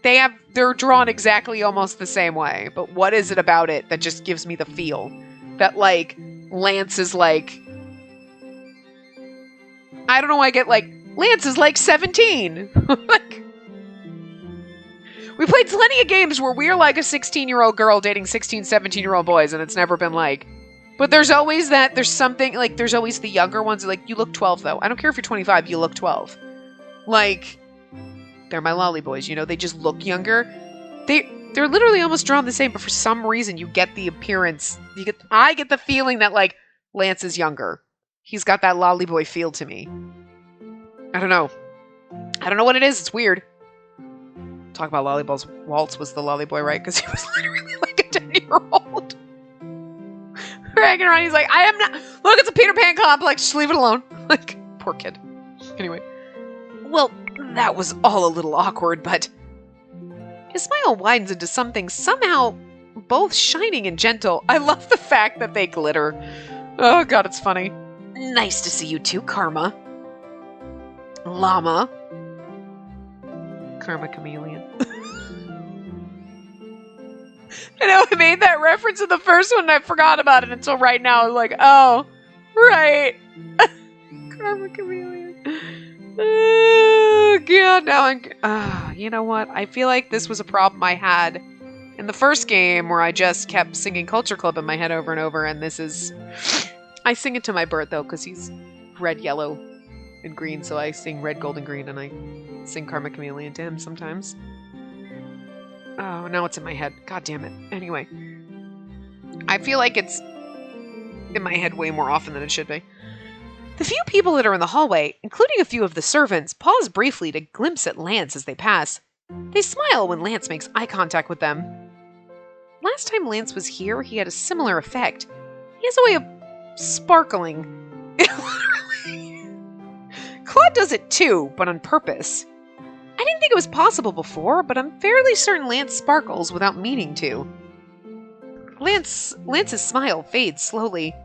they're drawn exactly almost the same way. But what is it about it that just gives me the feel that, like, Lance is, like, I don't know why I get, like, Lance is, like, 17. Like, we played plenty of games where we're like a 16-year-old girl dating 16, 17-year-old boys, and it's never been like... But there's always that, there's something, like, there's always the younger ones, like, you look 12, though. I don't care if you're 25, you look 12. Like, they're my lolly boys, you know, they just look younger. They're literally almost drawn the same, but for some reason you get the appearance, I get the feeling that, like, Lance is younger. He's got that lolly boy feel to me. I don't know what it is, it's weird. Talk about Lollyballs. Waltz was the lolly boy, right? Because he was literally like a 10-year-old. Dragging around, he's like, I am not... Look, it's a Peter Pan complex, just leave it alone. Like, poor kid. Anyway. Well, that was all a little awkward, but... His smile widens into something somehow both shining and gentle. I love the fact that they glitter. Oh god, it's funny. Nice to see you too, Karma. Llama. Karma Chameleon. I know I made that reference in the first one and I forgot about it until right now. I was like, oh, right. Karma Chameleon. Oh, God. Now you know what? I feel like this was a problem I had in the first game where I just kept singing Culture Club in my head over and over. And this is... I sing it to my bird, though, because he's red, yellow, and green. So I sing red, gold, and green, and I sing Karma Chameleon to him sometimes. Oh, now it's in my head. God damn it. Anyway. I feel like it's in my head way more often than it should be. The few people that are in the hallway, including a few of the servants, pause briefly to glimpse at Lance as they pass. They smile when Lance makes eye contact with them. Last time Lance was here, he had a similar effect. He has a way of sparkling. Claude does it too, but on purpose. I didn't think it was possible before, but I'm fairly certain Lance sparkles without meaning to. Lance's smile fades slowly.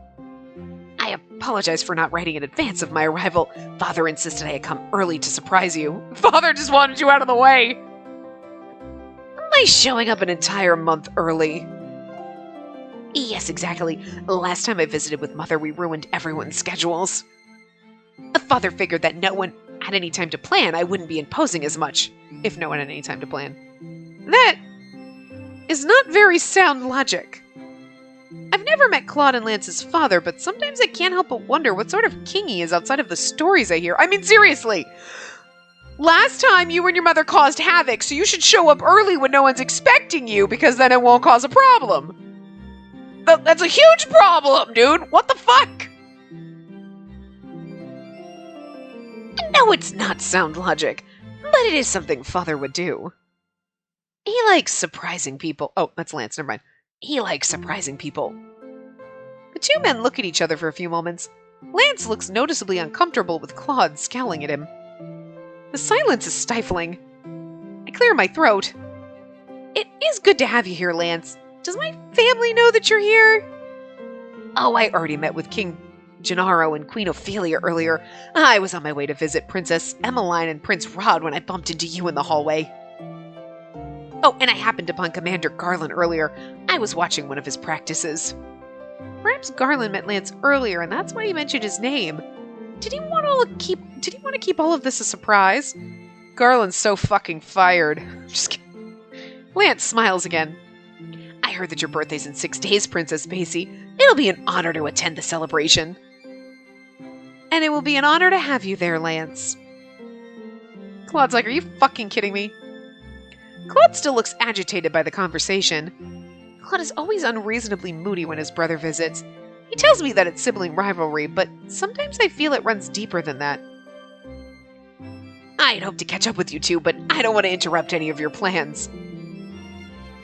I apologize for not writing in advance of my arrival. Father insisted I had come early to surprise you. Father just wanted you out of the way. My showing up an entire month early. Yes, exactly. Last time I visited with Mother, we ruined everyone's schedules. Father figured that no one had any time to plan, I wouldn't be imposing as much, if no one had any time to plan. That is not very sound logic. I've never met Claude and Lance's father, but sometimes I can't help but wonder what sort of king he is outside of the stories I hear. I mean, seriously! Last time you and your mother caused havoc, so you should show up early when no one's expecting you, because then it won't cause a problem. That's a huge problem, dude! What the fuck? No, it's not sound logic, but it is something Father would do. He likes surprising people. Oh, that's Lance, never mind. He likes surprising people. The two men look at each other for a few moments. Lance looks noticeably uncomfortable with Claude scowling at him. The silence is stifling. I clear my throat. It is good to have you here, Lance. Does my family know that you're here? Oh, I already met with King Gennaro and Queen Ophelia earlier. I was on my way to visit Princess Emmeline and Prince Rod when I bumped into you in the hallway. Oh, and I happened upon Commander Garland earlier. I was watching one of his practices. Perhaps Garland met Lance earlier, and that's why he mentioned his name. Did he want to keep all of this a surprise? Garland's so fucking fired. Just kidding. Lance smiles again. I heard that your birthday's in 6 days, Princess Spacey. It'll be an honor to attend the celebration. And it will be an honor to have you there, Lance. Claude's like, are you fucking kidding me? Claude still looks agitated by the conversation. Claude is always unreasonably moody when his brother visits. He tells me that it's sibling rivalry, but sometimes I feel it runs deeper than that. I'd hoped to catch up with you two, but I don't want to interrupt any of your plans.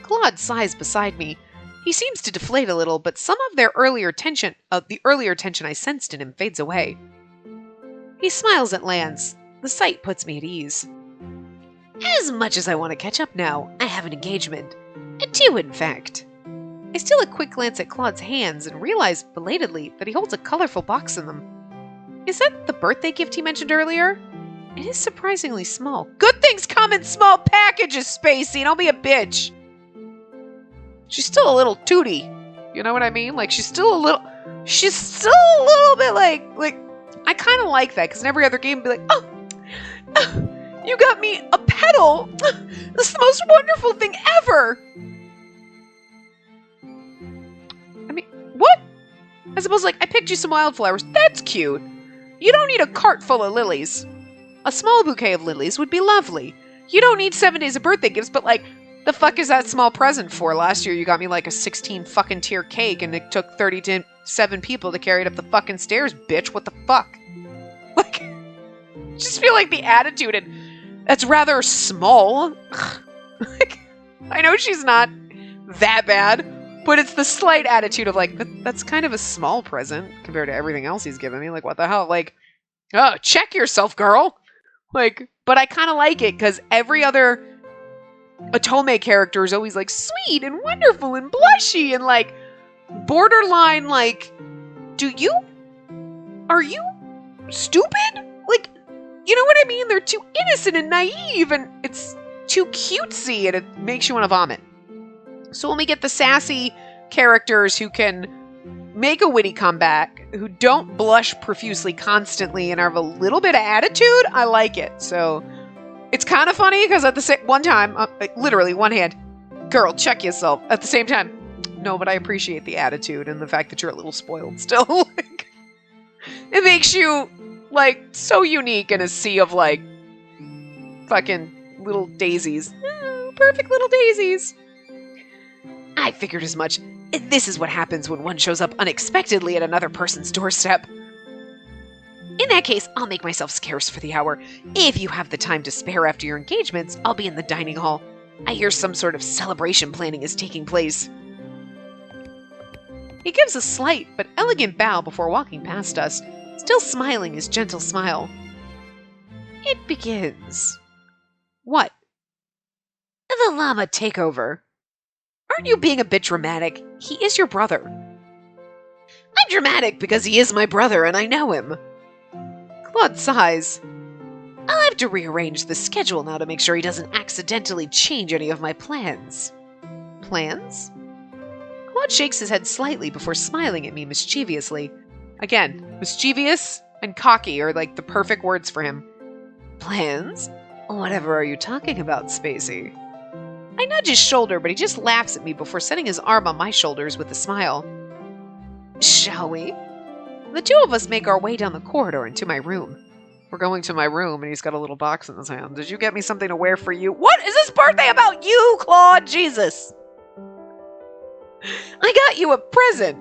Claude sighs beside me. He seems to deflate a little, but some of the earlier tension I sensed in him fades away. He smiles at Lance. The sight puts me at ease. As much as I want to catch up now, I have an engagement. 2, in fact. I steal a quick glance at Claude's hands and realize, belatedly, that he holds a colorful box in them. Is that the birthday gift he mentioned earlier? It is surprisingly small. Good things come in small packages, Spacey! Don't be a bitch! She's still a little tooty. You know what I mean? Like, she's still a little bit like, I kind of like that, because in every other game, be like, oh, you got me a pedal. This is the most wonderful thing ever. I mean, what? I suppose, like, I picked you some wildflowers. That's cute. You don't need a cart full of lilies. A small bouquet of lilies would be lovely. You don't need 7 days of birthday gifts, but, like, the fuck is that small present for? Last year you got me, like, a 16 fucking tier cake, and it took 37 people to carry it up the fucking stairs, bitch. What the fuck? Like, just feel like the attitude, and that's rather small. Like, I know she's not that bad, but it's the slight attitude of, like, that's kind of a small present compared to everything else he's given me. Like, what the hell? Like, oh, check yourself, girl. Like, but I kind of like it, because every other Otome character is always like sweet and wonderful and blushy and like borderline like, are you stupid? Like, you know what I mean? They're too innocent and naive and it's too cutesy and it makes you want to vomit. So when we get the sassy characters who can make a witty comeback, who don't blush profusely constantly and have a little bit of attitude, I like it. So it's kind of funny because at the one time, literally one hand, girl, check yourself. At the same time, no, but I appreciate the attitude and the fact that you're a little spoiled still. Like, it makes you like so unique in a sea of like fucking little daisies. Oh, perfect little daisies. I figured as much. This is what happens when one shows up unexpectedly at another person's doorstep. In that case, I'll make myself scarce for the hour. If you have the time to spare after your engagements, I'll be in the dining hall. I hear some sort of celebration planning is taking place. He gives a slight but elegant bow before walking past us, still smiling his gentle smile. It begins. What? The llama takeover. Aren't you being a bit dramatic? He is your brother. I'm dramatic because he is my brother and I know him. Claude sighs. I'll have to rearrange the schedule now to make sure he doesn't accidentally change any of my plans. Plans? Claude shakes his head slightly before smiling at me mischievously. Again, mischievous and cocky are like the perfect words for him. Plans? Whatever are you talking about, Spacey? I nudge his shoulder, but he just laughs at me before setting his arm on my shoulders with a smile. Shall we? The two of us make our way down the corridor and to my room. We're going to my room, and he's got a little box in his hand. Did you get me something to wear for you? What is this birthday about you, Claude? Jesus. I got you a present.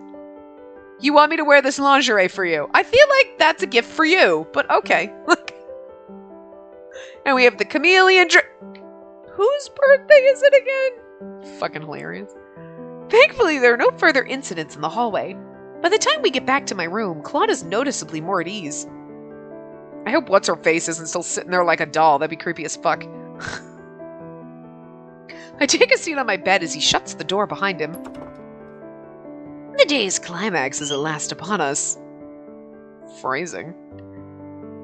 You want me to wear this lingerie for you? I feel like that's a gift for you, but okay. Look. And we have the chameleon Whose birthday is it again? Fucking hilarious. Thankfully, there are no further incidents in the hallway. By the time we get back to my room, Claude is noticeably more at ease. I hope What's-Her-Face isn't still sitting there like a doll. That'd be creepy as fuck. I take a seat on my bed as he shuts the door behind him. The day's climax is at last upon us. Phrasing.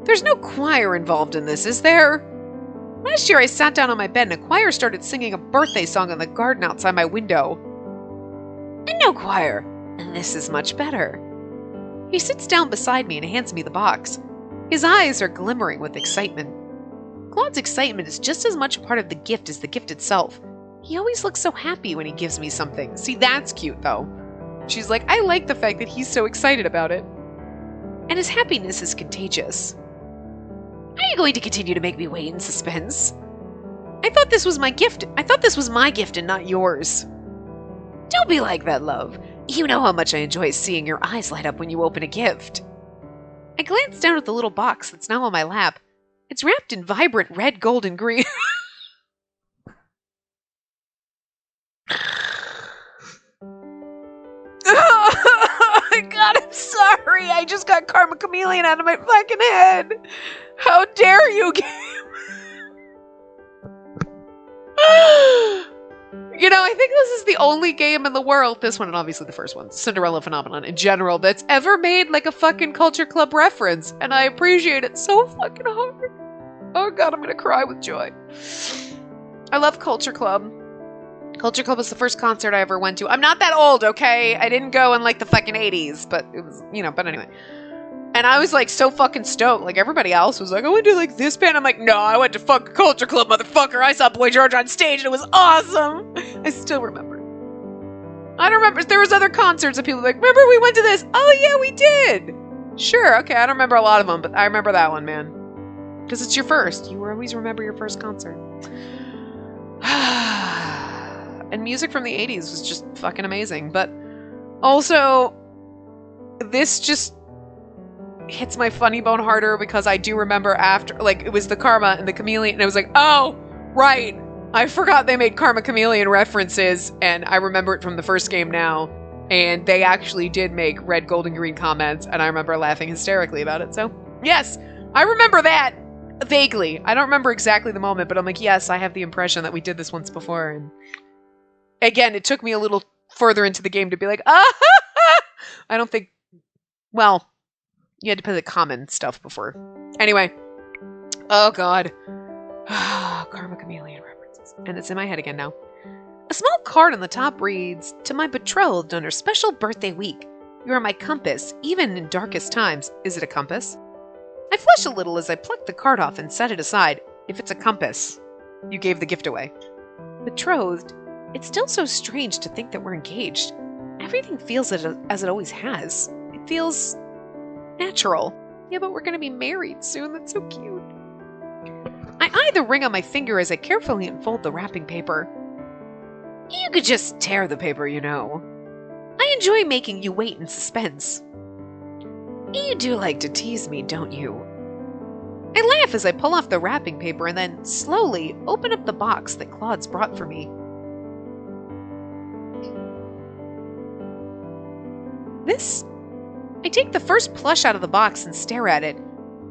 There's no choir involved in this, is there? Last year I sat down on my bed and a choir started singing a birthday song in the garden outside my window. And no choir. And this is much better. He sits down beside me and hands me the box. His eyes are glimmering with excitement. Claude's excitement is just as much a part of the gift as the gift itself. He always looks so happy when he gives me something. See, that's cute, though. She's like, I like the fact that he's so excited about it. And his happiness is contagious. Are you going to continue to make me wait in suspense? I thought this was my gift. I thought this was my gift and not yours. Don't be like that, love. You know how much I enjoy seeing your eyes light up when you open a gift. I glance down at the little box that's now on my lap. It's wrapped in vibrant red, gold, and green. Oh, God, I'm sorry. I just got Karma Chameleon out of my fucking head. How dare you, game? You know, I think this is the only game in the world, this one and obviously the first one, Cinderella Phenomenon in general, that's ever made like a fucking Culture Club reference. And I appreciate it so fucking hard. Oh God, I'm gonna cry with joy. I love Culture Club. Culture Club was the first concert I ever went to. I'm not that old, okay? I didn't go in like the fucking 80s, but it was, you know, but anyway. And I was like so fucking stoked. Like everybody else was like, I went to like this band. I'm like, no, I went to fucking Culture Club, motherfucker. I saw Boy George on stage and it was awesome. I still remember. I don't remember. There was other concerts and people were like, remember we went to this? Oh yeah, we did. Sure, okay. I don't remember a lot of them, but I remember that one, man. Because it's your first. You always remember your first concert. And music from the 80s was just fucking amazing. But also, this just hits my funny bone harder because I do remember after, like, it was the Karma and the Chameleon, and I was like, oh, right. I forgot they made Karma Chameleon references, and I remember it from the first game now. And they actually did make red, gold, and green comments, and I remember laughing hysterically about it. So, yes, I remember that. Vaguely. I don't remember exactly the moment, but I'm like, yes, I have the impression that we did this once before. And again, it took me a little further into the game to be like, ah! I don't think, well, you had to play the common stuff before. Anyway. Oh, God. Karma Chameleon references. And it's in my head again now. A small card on the top reads, "To my betrothed on her special birthday week. You are my compass, even in darkest times." Is it a compass? I flush a little as I pluck the card off and set it aside. If it's a compass, you gave the gift away. Betrothed? It's still so strange to think that we're engaged. Everything feels as it always has. It feels natural. Yeah, but we're going to be married soon. That's so cute. I eye the ring on my finger as I carefully unfold the wrapping paper. You could just tear the paper, you know. I enjoy making you wait in suspense. You do like to tease me, don't you? I laugh as I pull off the wrapping paper and then, slowly, open up the box that Claude's brought for me. I take the first plush out of the box and stare at it.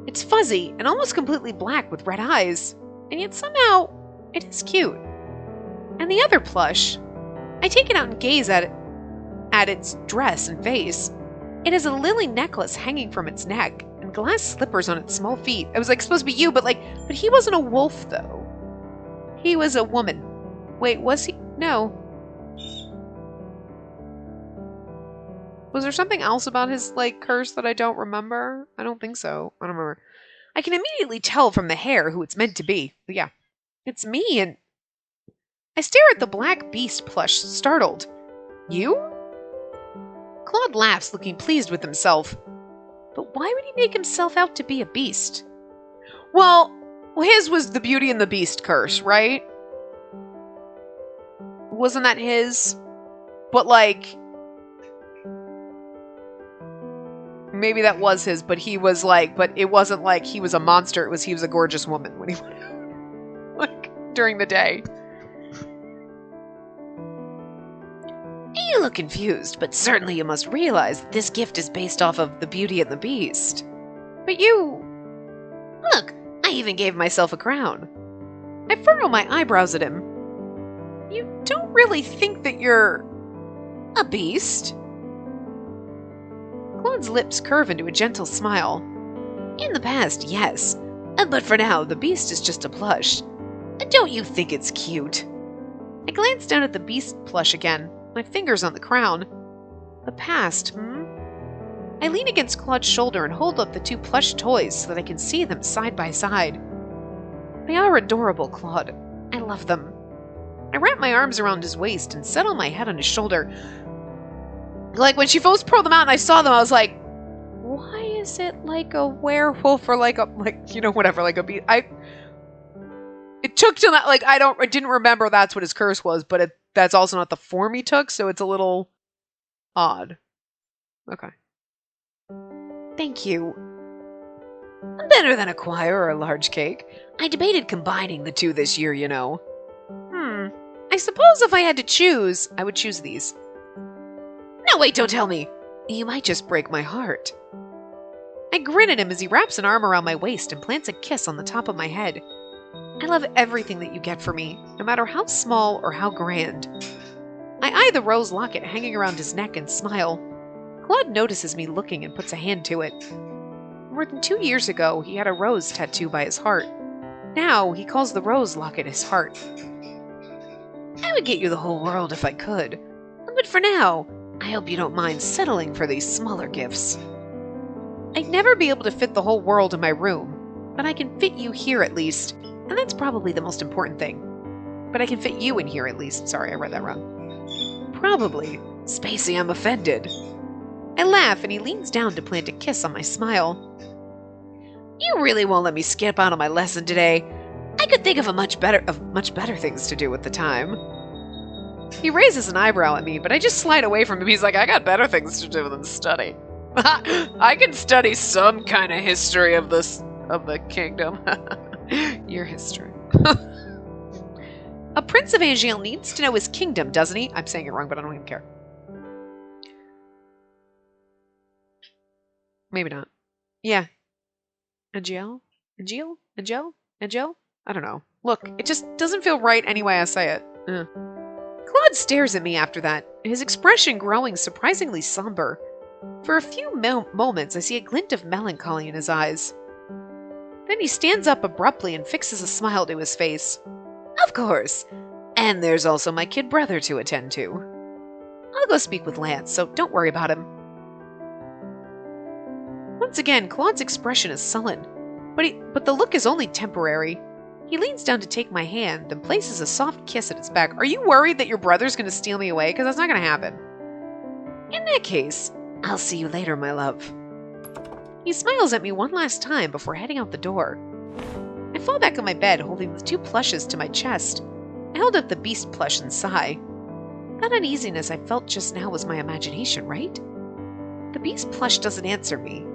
It's fuzzy and almost completely black with red eyes, and yet somehow it is cute. And the other plush, I take it out and gaze at its dress and face. It has a lily necklace hanging from its neck and glass slippers on its small feet. I was like, supposed to be you, but he wasn't a wolf though. He was a woman. Wait, was he? No. Was there something else about his, curse that I don't remember? I don't think so. I don't remember. I can immediately tell from the hair who it's meant to be. But yeah, it's me, and I stare at the black beast plush, startled. You? Claude laughs, looking pleased with himself. But why would he make himself out to be a beast? Well, his was the Beauty and the Beast curse, right? Wasn't that his? But maybe that was his, but he was but it wasn't like he was a monster, it was he was a gorgeous woman when he went out, during the day. You look confused, but certainly you must realize that this gift is based off of the Beauty and the Beast. But you... Look, I even gave myself a crown. I furrow my eyebrows at him. You don't really think that you're... a beast? Claude's lips curve into a gentle smile. In the past, yes. But for now, the beast is just a plush. Don't you think it's cute? I glance down at the beast plush again, my fingers on the crown. The past, I lean against Claude's shoulder and hold up the two plush toys so that I can see them side by side. They are adorable, Claude. I love them. I wrap my arms around his waist and settle my head on his shoulder. When she first pulled them out and I saw them, I was like, why is it like a werewolf or whatever, like a beast? It took till that, I didn't remember that's what his curse was, but that's also not the form he took, so it's a little odd. Okay. Thank you. Better than a choir or a large cake. I debated combining the two this year, you know. I suppose if I had to choose, I would choose these. No, wait, don't tell me. You might just break my heart. I grin at him as he wraps an arm around my waist and plants a kiss on the top of my head. I love everything that you get for me, no matter how small or how grand. I eye the rose locket hanging around his neck and smile. Claude notices me looking and puts a hand to it. More than 2 years ago, he had a rose tattoo by his heart. Now, he calls the rose locket his heart. I would get you the whole world if I could. But for now, I hope you don't mind settling for these smaller gifts. I'd never be able to fit the whole world in my room, but I can fit you here at least, and that's probably the most important thing. But I can fit you in here at least. Sorry, I read that wrong. Probably. Spacey, I'm offended. I laugh and he leans down to plant a kiss on my smile. You really won't let me skip out on my lesson today. I could think of much better things to do with the time. He raises an eyebrow at me, but I just slide away from him. He's like, I got better things to do than study. I can study some kind of history of the kingdom. Your history. A prince of Angiel needs to know his kingdom, doesn't he? I'm saying it wrong, but I don't even care. Maybe not. Yeah. Angiel? Angel? Angel? I don't know. Look, it just doesn't feel right any way I say it. Claude stares at me after that, his expression growing surprisingly somber. For a few moments, I see a glint of melancholy in his eyes. Then he stands up abruptly and fixes a smile to his face. Of course. And there's also my kid brother to attend to. I'll go speak with Lance, so don't worry about him. Once again, Claude's expression is sullen, but the look is only temporary. He leans down to take my hand and places a soft kiss at its back. Are you worried that your brother's going to steal me away? Because that's not going to happen. In that case, I'll see you later, my love. He smiles at me one last time before heading out the door. I fall back on my bed, holding the two plushes to my chest. I held up the beast plush and sigh. That uneasiness I felt just now was my imagination, right? The beast plush doesn't answer me.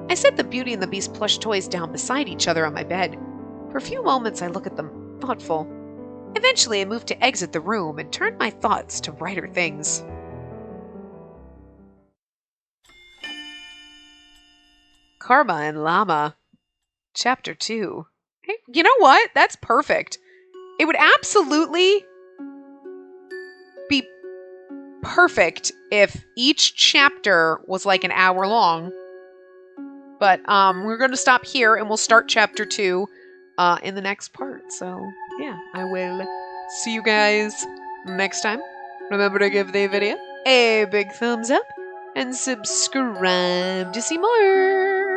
I set the Beauty and the Beast plush toys down beside each other on my bed. For a few moments I look at them, thoughtful. Eventually I move to exit the room and turn my thoughts to brighter things. Karma and Llama. Chapter 2. Hey, you know what? That's perfect. It would absolutely be perfect if each chapter was like an hour long. But we're going to stop here and we'll start chapter 2 in the next part. So, yeah, I will see you guys next time. Remember to give the video a big thumbs up and subscribe to see more.